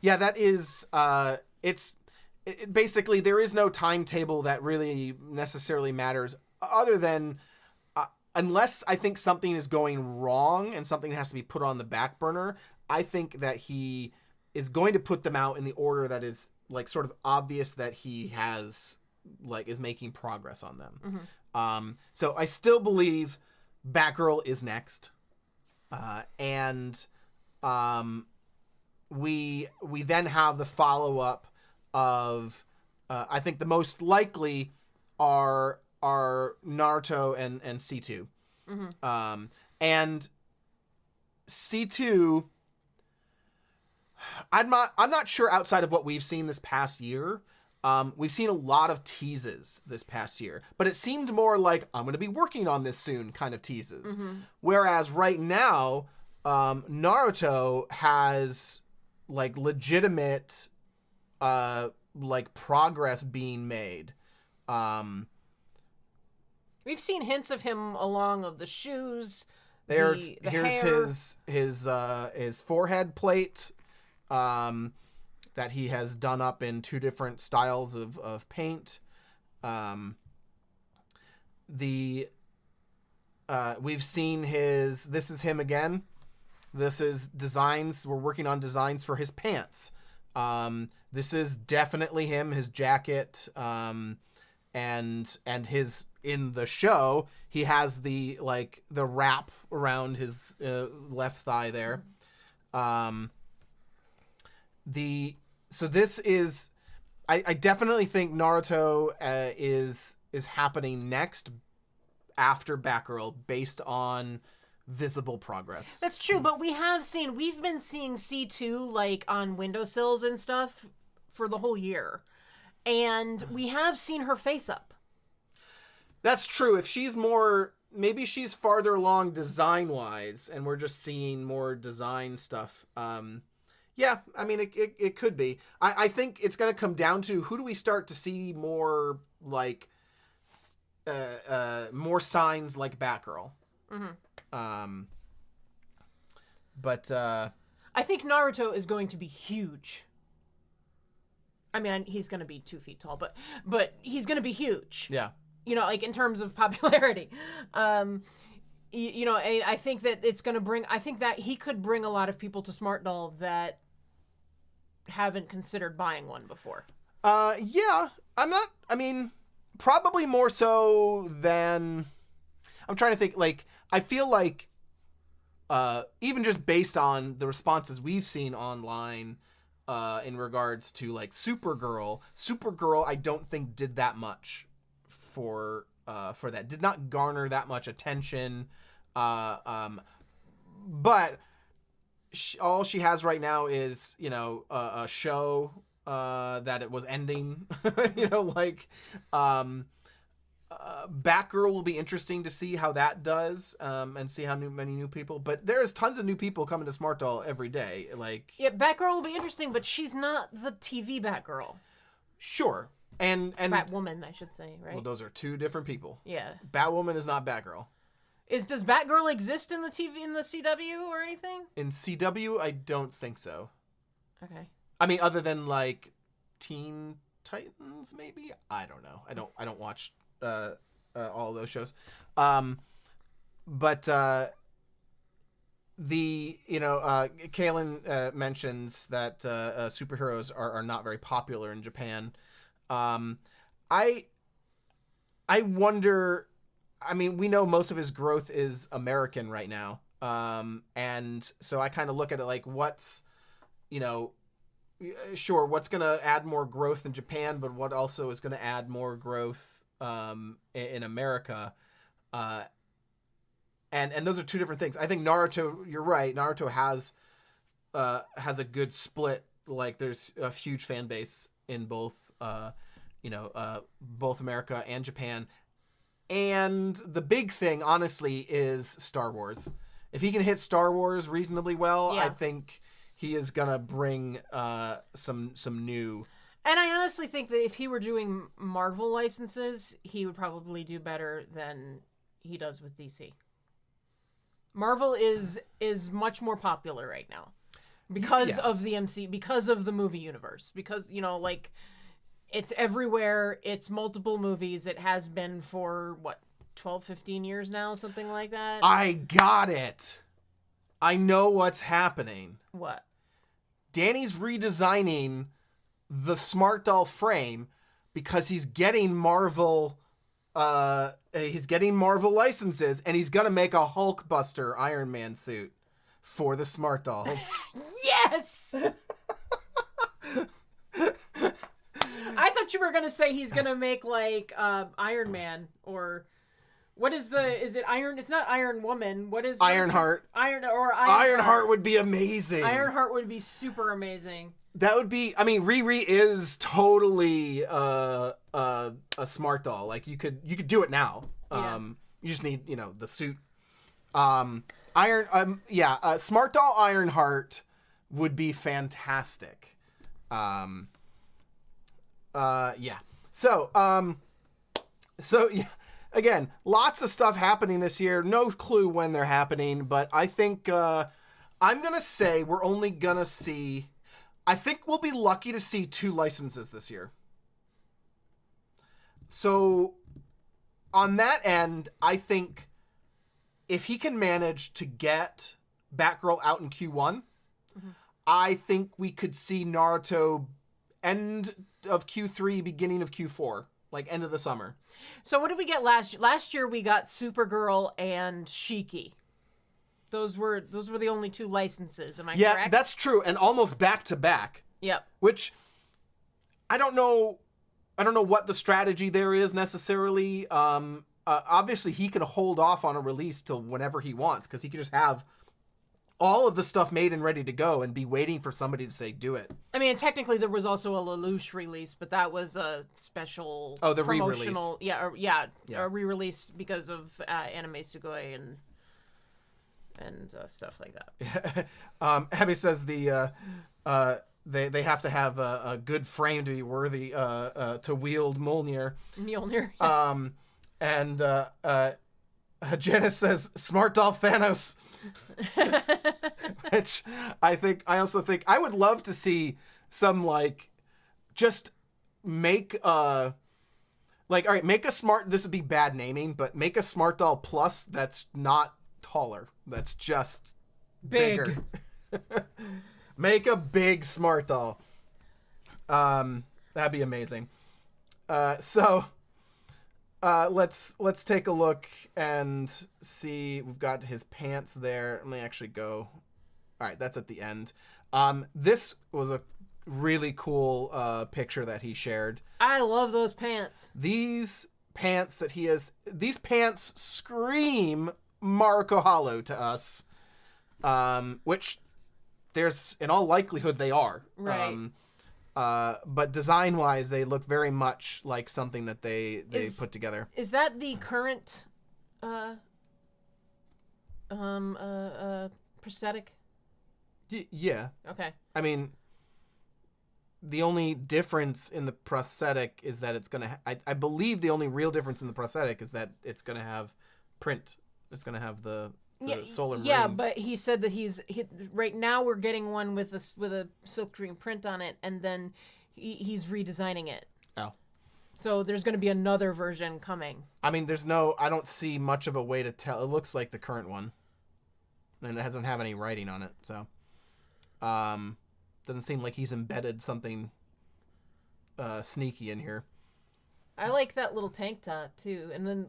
Yeah, that is, basically, there is no timetable that really necessarily matters, other than, unless I think something is going wrong and something has to be put on the back burner, I think that he is going to put them out in the order that is, like, sort of obvious that he has, like, is making progress on them. Mm-hmm. So I still believe Batgirl is next. And we then have the follow-up of, I think the most likely are Naruto and C2. Mm-hmm. And C2, I'm not sure outside of what we've seen this past year. We've seen a lot of teases this past year, but it seemed more like I'm going to be working on this soon kind of teases. Mm-hmm. Whereas right now, Naruto has like legitimate, like progress being made. We've seen hints of him along of the shoes. Here's hair. his forehead plate, that he has done up in 2 different styles of paint. We've seen this is him again. This is designs. We're working on designs for his pants. This is definitely him, his jacket, and his, in the show, he has the wrap around his left thigh there. So this is, I definitely think Naruto is happening next after Batgirl based on visible progress. That's true, but we've been seeing C2 like on windowsills and stuff for the whole year. And we have seen her face up. That's true. If she's maybe she's farther along design-wise, and we're just seeing more design stuff. Yeah, I mean, it could be. I think it's going to come down to who do we start to see more, like, more signs like Batgirl. Mm-hmm. But I think Naruto is going to be huge. I mean, he's going to be 2 feet tall, but he's going to be huge. Yeah. You know, like in terms of popularity. You know, I think that it's going to bring, I think that he could bring a lot of people to Smart Doll that haven't considered buying one before. Yeah. Probably more so than, I'm trying to think, like, I feel like, even just based on the responses we've seen online, in regards to like Supergirl, I don't think did that much for that. Did not garner that much attention. But all she has right now is, you know, a show, that it was ending, you know, like, Batgirl will be interesting to see how that does, and see how many new people. But there's tons of new people coming to Smart Doll every day. Like, yeah, Batgirl will be interesting, but she's not the TV Batgirl. Sure, and Batwoman, I should say, right? Well, those are 2 different people. Yeah, Batwoman is not Batgirl. Does Batgirl exist in the CW or anything? In CW, I don't think so. Okay. I mean, other than like Teen Titans, maybe. I don't know. I don't watch all of those shows. But Kaylin mentions that superheroes are not very popular in Japan. I wonder. I mean, we know most of his growth is American right now, and so I kind of look at it like, what's, sure, what's going to add more growth in Japan, but what also is going to add more growth in America. And those are two different things. I think Naruto, you're right. Naruto has a good split. Like, there's a huge fan base in both America and Japan. And the big thing, honestly, is Star Wars. If he can hit Star Wars reasonably well, I think he is gonna bring some new. And I honestly think that if he were doing Marvel licenses, he would probably do better than he does with DC. Marvel is much more popular right now because of the because of the movie universe, because it's everywhere. It's multiple movies. It has been for 12, 15 years now, something like that. I got it. I know what's happening. What? Danny's redesigning the Smart Doll frame because he's getting Marvel licenses, and he's gonna make a Hulkbuster Iron Man suit for the Smart Dolls. Yes. I thought you were gonna say he's gonna make Iron Man, or what is it Iron? It's not Iron Woman. What is Ironheart? Ironheart would be amazing. Ironheart would be super amazing. That would be. I mean, Riri is totally a Smart Doll. Like, you could do it now. You just need the suit. Smart Doll Ironheart would be fantastic. So again, lots of stuff happening this year. No clue when they're happening, but I think I'm gonna say we're only gonna see. I think we'll be lucky to see 2 licenses this year. So on that end, I think if he can manage to get Batgirl out in Q1, I think we could see Naruto end of Q3, beginning of Q4, like end of the summer. So what did we get last year? Last year we got Supergirl and Shiki. Those were the only 2 licenses. Am I correct? Yeah, that's true, and almost back to back. Yep. Which I don't know what the strategy there is necessarily. Obviously, he can hold off on a release till whenever he wants, because he can just have all of the stuff made and ready to go and be waiting for somebody to say, do it. I mean, technically there was also a Lelouch release, but that was a special promotional... a re-release because of Anime Sugoi and stuff like that. Abby says they have to have a good frame to be worthy to wield Mjolnir. Mjolnir. And Janice says Smart Doll Thanos. Which I also think I would love to see some just make all right, make a smart, this would be bad naming, but make a Smart Doll Plus that's not taller, that's just bigger. Make a big Smart Doll. That'd be amazing. Let's take a look and see. We've got his pants there. Let me actually go. All right, that's at the end. This was a really cool picture that he shared. I love those pants. These pants that he has. These pants scream Marco Hollow to us. Which there's in all likelihood they are. Right. But design-wise, they look very much like something that they put together. Is that the current prosthetic? Yeah. Okay. I mean, the only difference in the prosthetic is that it's gonna. I believe the only real difference in the prosthetic is that it's gonna have print. It's gonna have the solar marine. Yeah, but he said that right now we're getting one with a silk dream print on it, and then he's redesigning it. Oh. So there's going to be another version coming. I mean, I don't see much of a way to tell. It looks like the current one. and it doesn't have any writing on it. So, doesn't seem like he's embedded something sneaky in here. I like that little tank top too, and then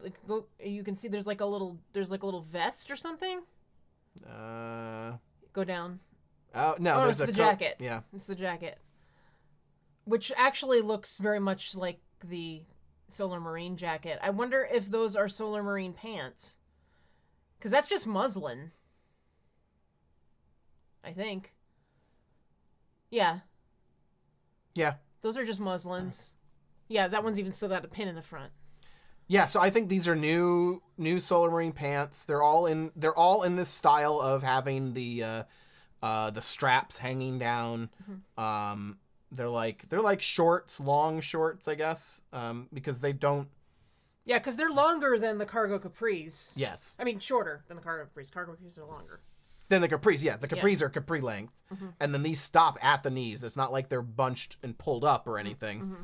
you can see there's like a little vest or something. Go down. Oh no, there's it's the jacket. Yeah, it's the jacket, which actually looks very much like the Solar Marine jacket. I wonder if those are Solar Marine pants, because that's just muslin. I think. Yeah. Yeah. Those are just muslins. Yeah, that one's even still got a pin in the front. Yeah, so I think these are new Solar Marine pants. They're all in this style of having the straps hanging down. Mm-hmm. They're like shorts, long shorts, I guess, because they don't. Yeah, because they're longer than the cargo capris. Yes. I mean, shorter than the cargo capris. Cargo capris are longer. Then the capris, yeah. The capris are capri length. Mm-hmm. And then these stop at the knees. It's not like they're bunched and pulled up or anything. Mm-hmm.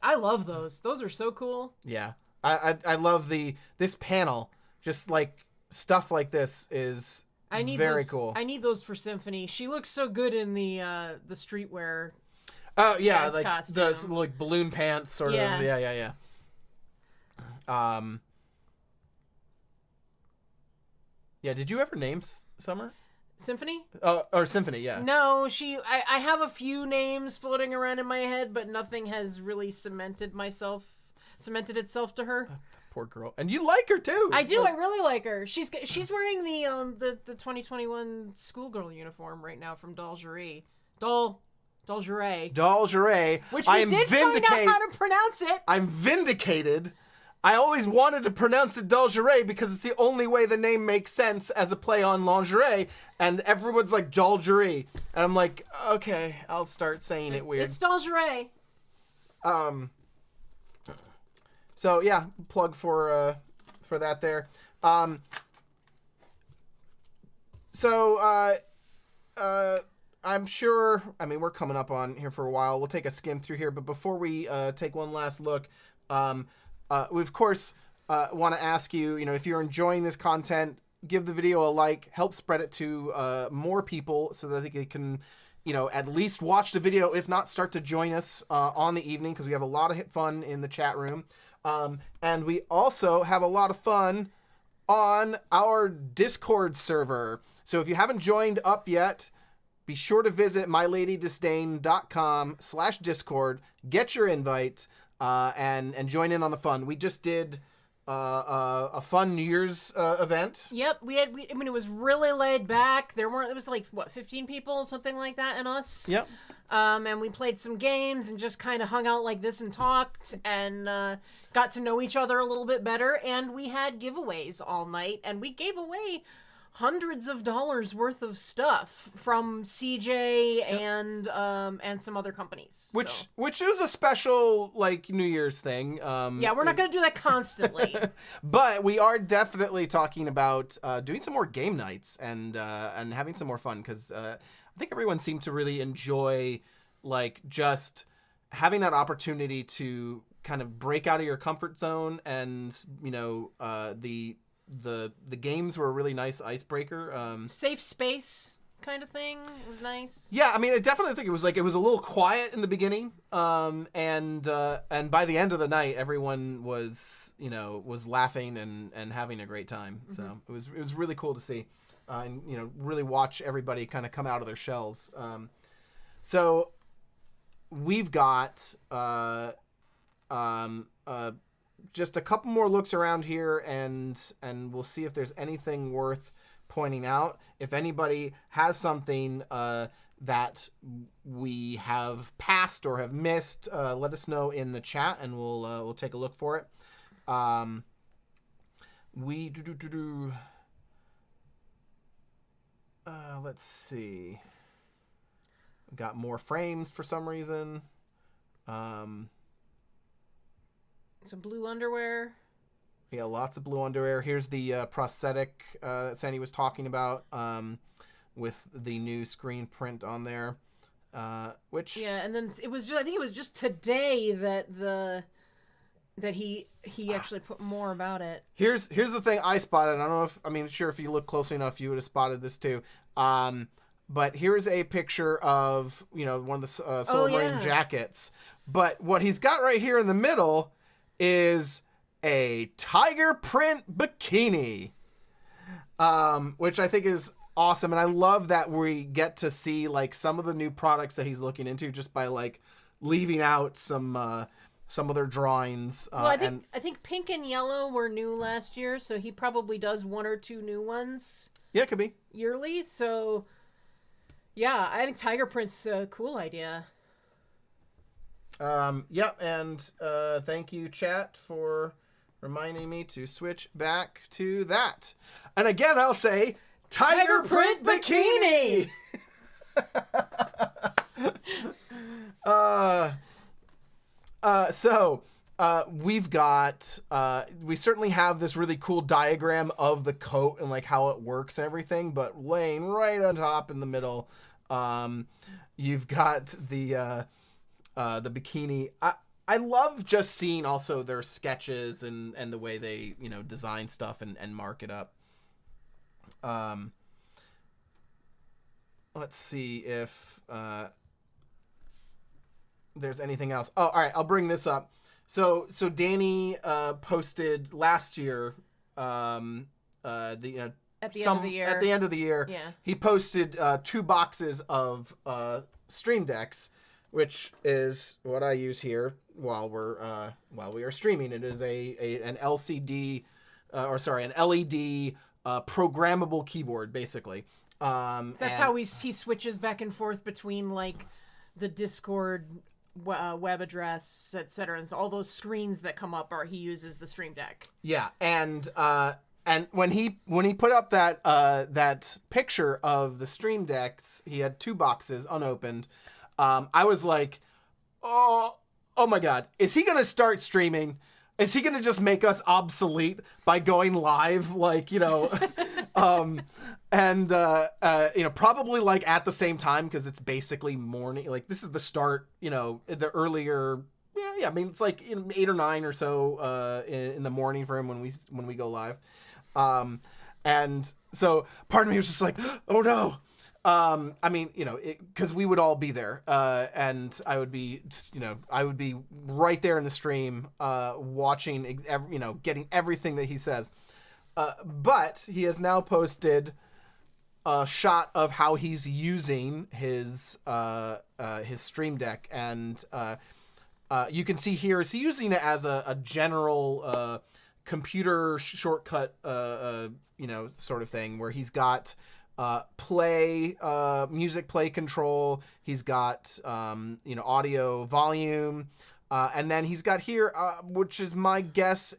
I love those. Those are so cool. Yeah. I love this panel. Just like stuff like this is very cool. I need those for Symphony. She looks so good in the streetwear. Oh yeah, like costume. The like balloon pants sort of. Yeah. Yeah, did you ever name Summer? Symphony? Or Symphony, yeah. No, I have a few names floating around in my head, but nothing has really cemented itself to her. Poor girl. And you like her too. I do. I really like her. She's wearing the 2021 schoolgirl uniform right now from Dalgerie. Dalgerie. Which we did find out how to pronounce it. I'm vindicated. I always wanted to pronounce it Dalgerie because it's the only way the name makes sense as a play on lingerie, and everyone's like Dalgerie, and I'm like, okay, I'll start saying it weird. It's Dalgerie. So yeah, plug for that there. I'm sure. I mean, we're coming up on here for a while. We'll take a skim through here, but before we take one last look, we of course want to ask you, if you're enjoying this content, give the video a like, help spread it to more people so that they can, at least watch the video, if not start to join us on the evening, because we have a lot of fun in the chat room. And we also have a lot of fun on our Discord server. So if you haven't joined up yet, be sure to visit myladiedisdain.com/Discord, get your invite, and join in on the fun. We just did a fun New Year's event. Yep, it was really laid back. It was like 15 people, something like that, and us. Yep. And we played some games and just kind of hung out like this and talked and got to know each other a little bit better. And we had giveaways all night, and we gave away hundreds of dollars worth of stuff from CJ and some other companies. Which is a special New Year's thing. Yeah, we're not going to do that constantly. But we are definitely talking about doing some more game nights and having some more fun, because I think everyone seemed to really enjoy just having that opportunity to kind of break out of your comfort zone, and the games were a really nice icebreaker. Safe space kind of thing. It was nice. Yeah, I mean, I definitely think it was a little quiet in the beginning, and by the end of the night, everyone was laughing and having a great time. Mm-hmm. So it was really cool to see, and really watch everybody kind of come out of their shells. So we've got just a couple more looks around here, and we'll see if there's anything worth pointing out. If anybody has something that we have passed or have missed, let us know in the chat, and we'll take a look for it. Let's see. Got more frames for some reason. Some blue underwear. Yeah, lots of blue underwear. Here's the prosthetic that Sandy was talking about, with the new screen print on there. And then I think it was just today that that he actually put more about it. Here's the thing I spotted. I don't know sure if you look closely enough, you would have spotted this too. But here's a picture of, one of the Solar Marine jackets. But what he's got right here in the middle is a tiger print bikini, which I think is awesome. And I love that we get to see like some of the new products that he's looking into just by like leaving out some other drawings. Well, I think pink and yellow were new last year, so he probably does one or two new ones. Yeah, it could be yearly. So yeah, I think tiger print's a cool idea. Yeah, and thank you, chat, for reminding me to switch back to that. And again, I'll say tiger print bikini. So we've got we certainly have this really cool diagram of the coat and like how it works and everything, but laying right on top in the middle, you've got the bikini. I love just seeing also their sketches and the way they, design stuff and mark it up. Let's see if there's anything else. Oh, all right, I'll bring this up. So Danny posted last year, at the end of the year, yeah, he posted 2 boxes of Stream Decks, which is what I use here while we are streaming. It is an LCD, an LED programmable keyboard, basically. That's how he switches back and forth between like the Discord web address, etc., and so all those screens that come up he uses the Stream Deck. Yeah, and when he put up that picture of the Stream Decks, he had 2 boxes unopened. I was like, oh my God, is he gonna start streaming? Is he gonna just make us obsolete by going live, like, and probably like at the same time, because it's basically morning. Like this is the start, the earlier. Yeah. I mean, it's like 8 or 9 or so in the morning for him when we go live. And so part of me was just like, oh no. I mean, because we would all be there, and I would be right there in the stream, watching, getting everything that he says. But he has now posted a shot of how he's using his Stream Deck, and you can see here, is he using it as a general computer shortcut, sort of thing, where he's got music play control, he's got audio volume, and then he's got here, which is my guess,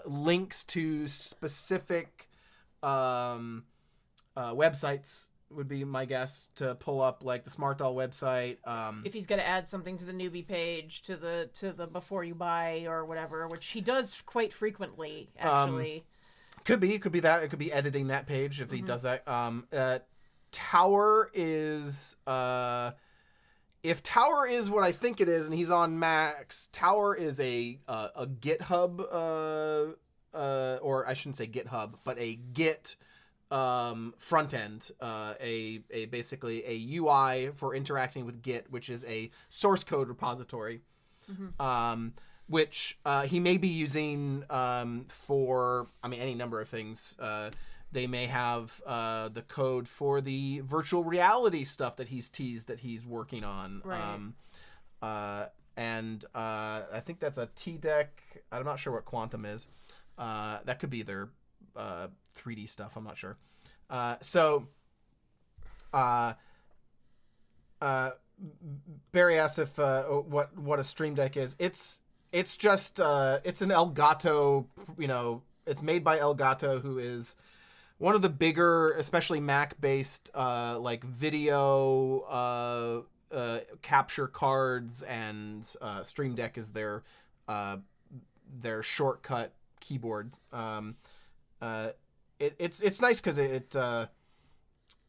links to specific websites would be my guess, to pull up, like the Smart Doll website. If he's going to add something to the newbie page, to the before you buy or whatever, which he does quite frequently, actually. Could be that. It could be editing that page if he does that. Tower is if Tower is what I think it is, and he's on Macs, Tower is a GitHub, or I shouldn't say GitHub, but a Git front end, basically a UI for interacting with Git, which is a source code repository. Which he may be using for, any number of things. They may have the code for the virtual reality stuff that he's teased that he's working on. Right. And I think that's a T-Deck. I'm not sure what Quantum is. That could be their 3D stuff. I'm not sure. Barry asks if what a Stream Deck is. It's just it's an Elgato, it's made by Elgato, who is one of the bigger, especially Mac-based like video capture cards, and Stream Deck is their shortcut keyboard. It's nice because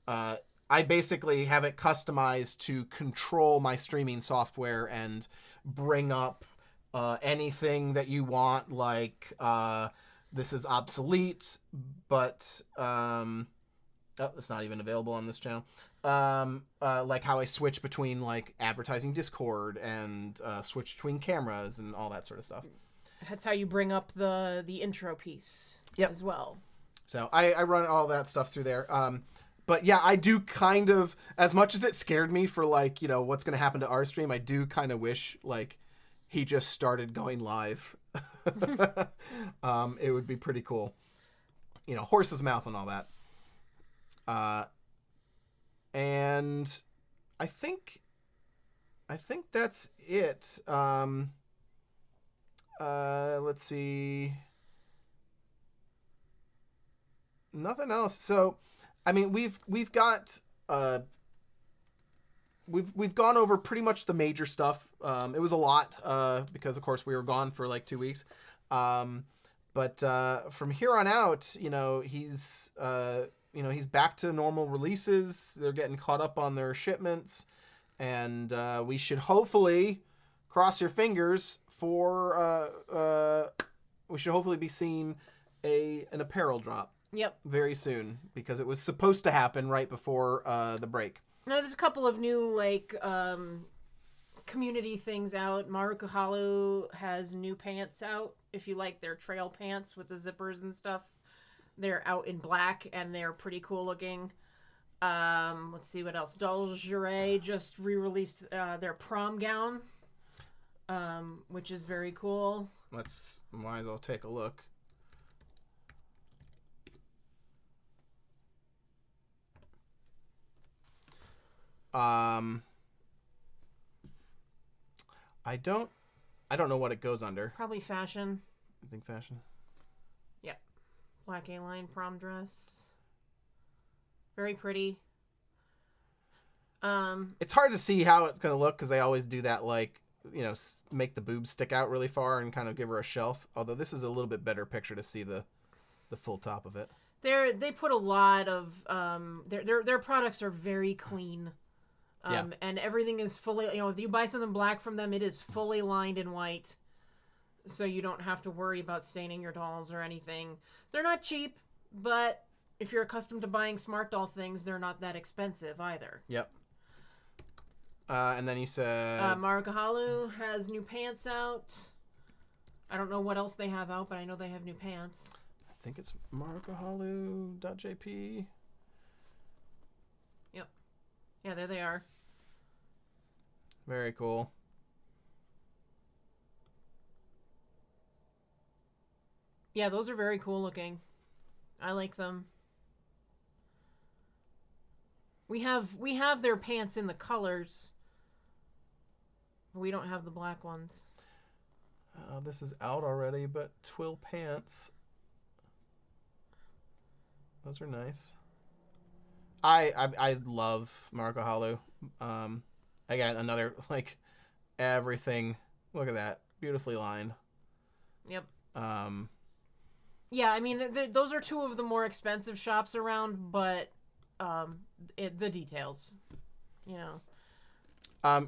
I basically have it customized to control my streaming software and bring up anything that you want, like this is obsolete, but it's not even available on this channel. Like how I switch between like advertising Discord and switch between cameras and all that sort of stuff. That's how you bring up the intro piece as well. So I run all that stuff through there. But yeah, I do kind of, as much as it scared me for like, you know, what's going to happen to our stream, I do kind of wish like he just started going live. It would be pretty cool. You know, horse's mouth and all that. And I think that's it. Let's see. Nothing else. So, I mean, we've got we've gone over pretty much the major stuff. It was a lot because of course we were gone for like 2 weeks. But from here on out, you know, he's back to normal releases. They're getting caught up on their shipments, and we should hopefully cross your fingers for we should hopefully be seeing an apparel drop. Yep. Very soon, because it was supposed to happen right before the break. Now, there's a couple of new like community things out. Maruka Halu has new pants out. If you like their trail pants with the zippers and stuff, they're out in black and they're pretty cool looking. Let's see what else. Dolgere just re-released their prom gown, which is very cool. Might as well take a look. I don't know what it goes under. Probably fashion. You think fashion? Yep. Black A-line prom dress. Very pretty. It's hard to see how it's gonna look because they always do that, like, you know, make the boobs stick out really far and kind of give her a shelf. Although this is a little bit better picture to see the full top of it. They put a lot of their products are very clean. And everything is fully, you know, if you buy something black from them, it is fully lined in white. So you don't have to worry about staining your dolls or anything. They're not cheap, but if you're accustomed to buying smart doll things, they're not that expensive either. Yep. And then you said... Maruka Halu has new pants out. I don't know what else they have out, but I know they have new pants. I think it's marukahalu.jp. Yep. Yeah, there they are. Very cool. Yeah, those are very cool looking. I like them. We have their pants in the colors. But we don't have the black ones. This is out already, but twill pants. Those are nice. I love Maruka Halu. Again, another, like, everything. Look at that. Beautifully lined. Yep. Yeah, I mean, those are two of the more expensive shops around, but the details, you know.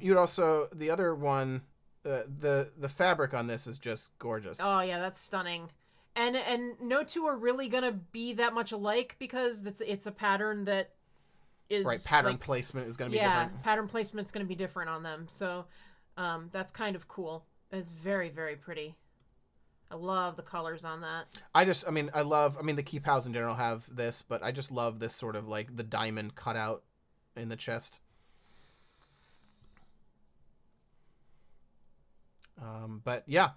You'd also, the other one, the fabric on this is just gorgeous. Oh, yeah, that's stunning. And no two are really going to be that much alike because it's a pattern that is... Right, pattern placement is going to be different. Yeah, pattern placement's going to be different on them. So that's kind of cool. It's very, very pretty. I love the colors on that. The key pals in general have this, but I just love this sort of like the diamond cutout in the chest. But yeah,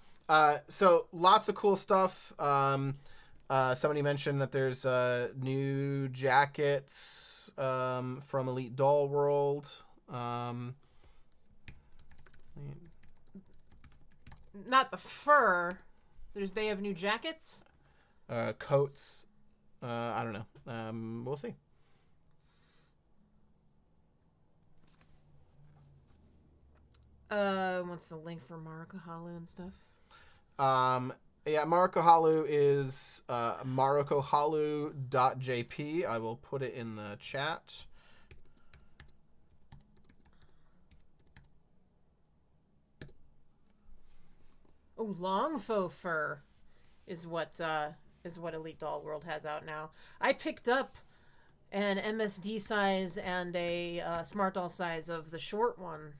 so lots of cool stuff. Somebody mentioned that there's new jackets from Elite Doll World. Not the fur. They have new jackets. Coats. I don't know. We'll see. What's the link for Maruka Halu and stuff? Yeah, Maruka Halu is marukohalu.jp. I will put it in the chat. Oh, long faux fur is what Elite Doll World has out now. I picked up an MSD size and a Smart Doll size of the short one.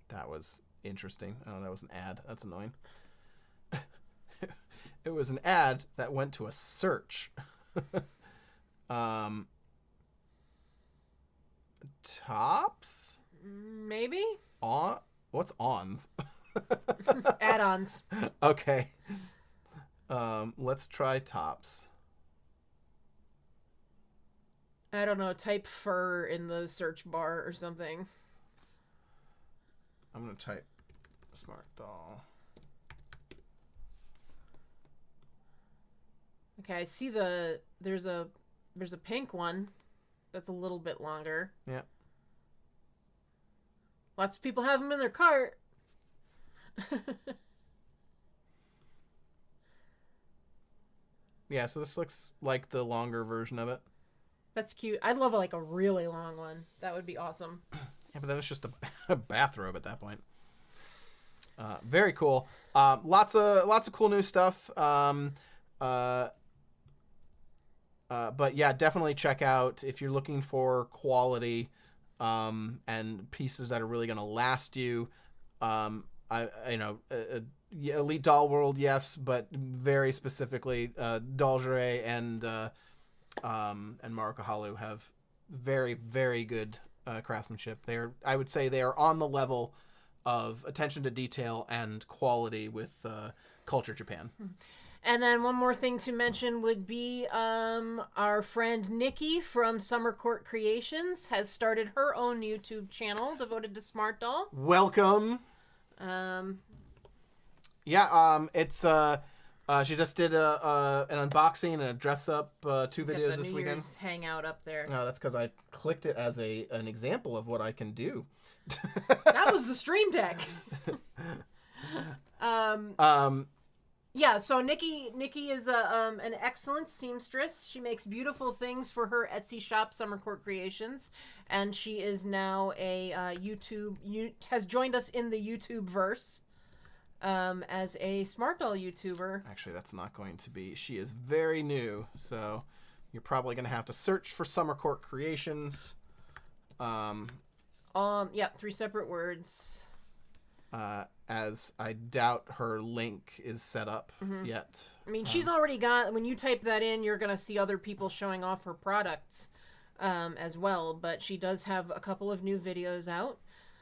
That was interesting. Oh, that was an ad. That's annoying. It was an ad that went to a search. Tops? Maybe? What's ons? Add-ons. Okay. Let's try tops. I don't know, type fur in the search bar or something. I'm going to type Smart Doll. Okay, I see there's a pink one that's a little bit longer. Yeah. Lots of people have them in their cart. Yeah, so this looks like the longer version of it. That's cute. I'd love like a really long one. That would be awesome. Yeah, but then it's just a bathrobe at that point. Very cool. Lots of cool new stuff. But yeah, definitely check out if you're looking for quality and pieces that are really going to last you. Elite Doll World, yes, but very specifically, Dolgere and Mariko Halu have very, very good craftsmanship. I would say they are on the level of attention to detail and quality with Culture Japan. And then one more thing to mention would be our friend Nikki from Summer Court Creations has started her own YouTube channel devoted to Smart Doll. Welcome. It's she just did an unboxing and a dress up 2 videos this weekend. Hangout up there. No, that's because I clicked it as an example of what I can do. That was the Stream Deck. Yeah, so Nikki is an excellent seamstress. She makes beautiful things for her Etsy shop, Summer Court Creations, and she is now a has joined us in the YouTube verse as a Smart Doll YouTuber. Actually, that's not going to be. She is very new, so you're probably going to have to search for Summer Court Creations. Yeah, 3 separate words. As I doubt her link is set up yet. I mean, she's already got, when you type that in, you're going to see other people showing off her products as well. But she does have a couple of new videos out.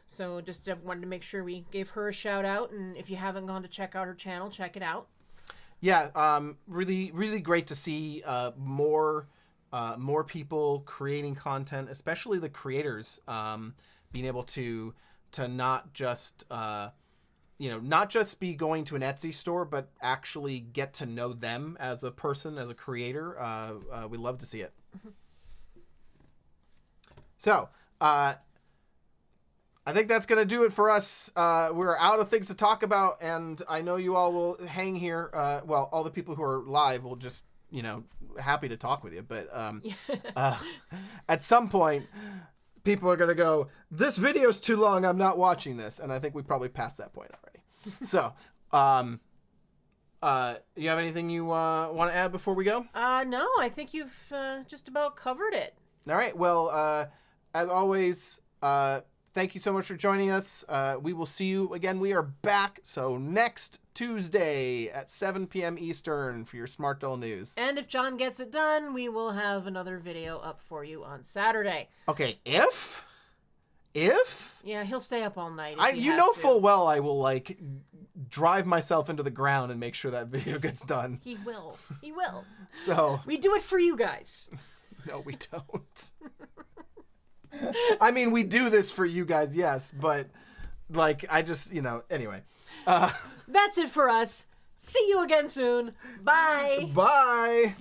So just wanted to make sure we gave her a shout out. And if you haven't gone to check out her channel, check it out. Yeah, really, really great to see more people creating content, especially the creators, being able to not just not just be going to an Etsy store, but actually get to know them as a person, as a creator. We love to see it. So I think that's going to do it for us. We're out of things to talk about, and I know you all will hang here. Well, all the people who are live will just, happy to talk with you. But at some point, people are going to go, this video's too long, I'm not watching this. And I think we probably passed that point already. So, you have anything you want to add before we go? No, I think you've just about covered it. All right. Well, as always, thank you so much for joining us. We will see you again. We are back. So next Tuesday at 7 p.m. Eastern for your Smart Doll news. And if John gets it done, we will have another video up for you on Saturday. Okay, if? Yeah, he'll stay up all night. Full well I will drive myself into the ground and make sure that video gets done. He will. He will. So we do it for you guys. No, we don't. I mean, we do this for you guys, yes, but I just, anyway. That's it for us. See you again soon. Bye. Bye.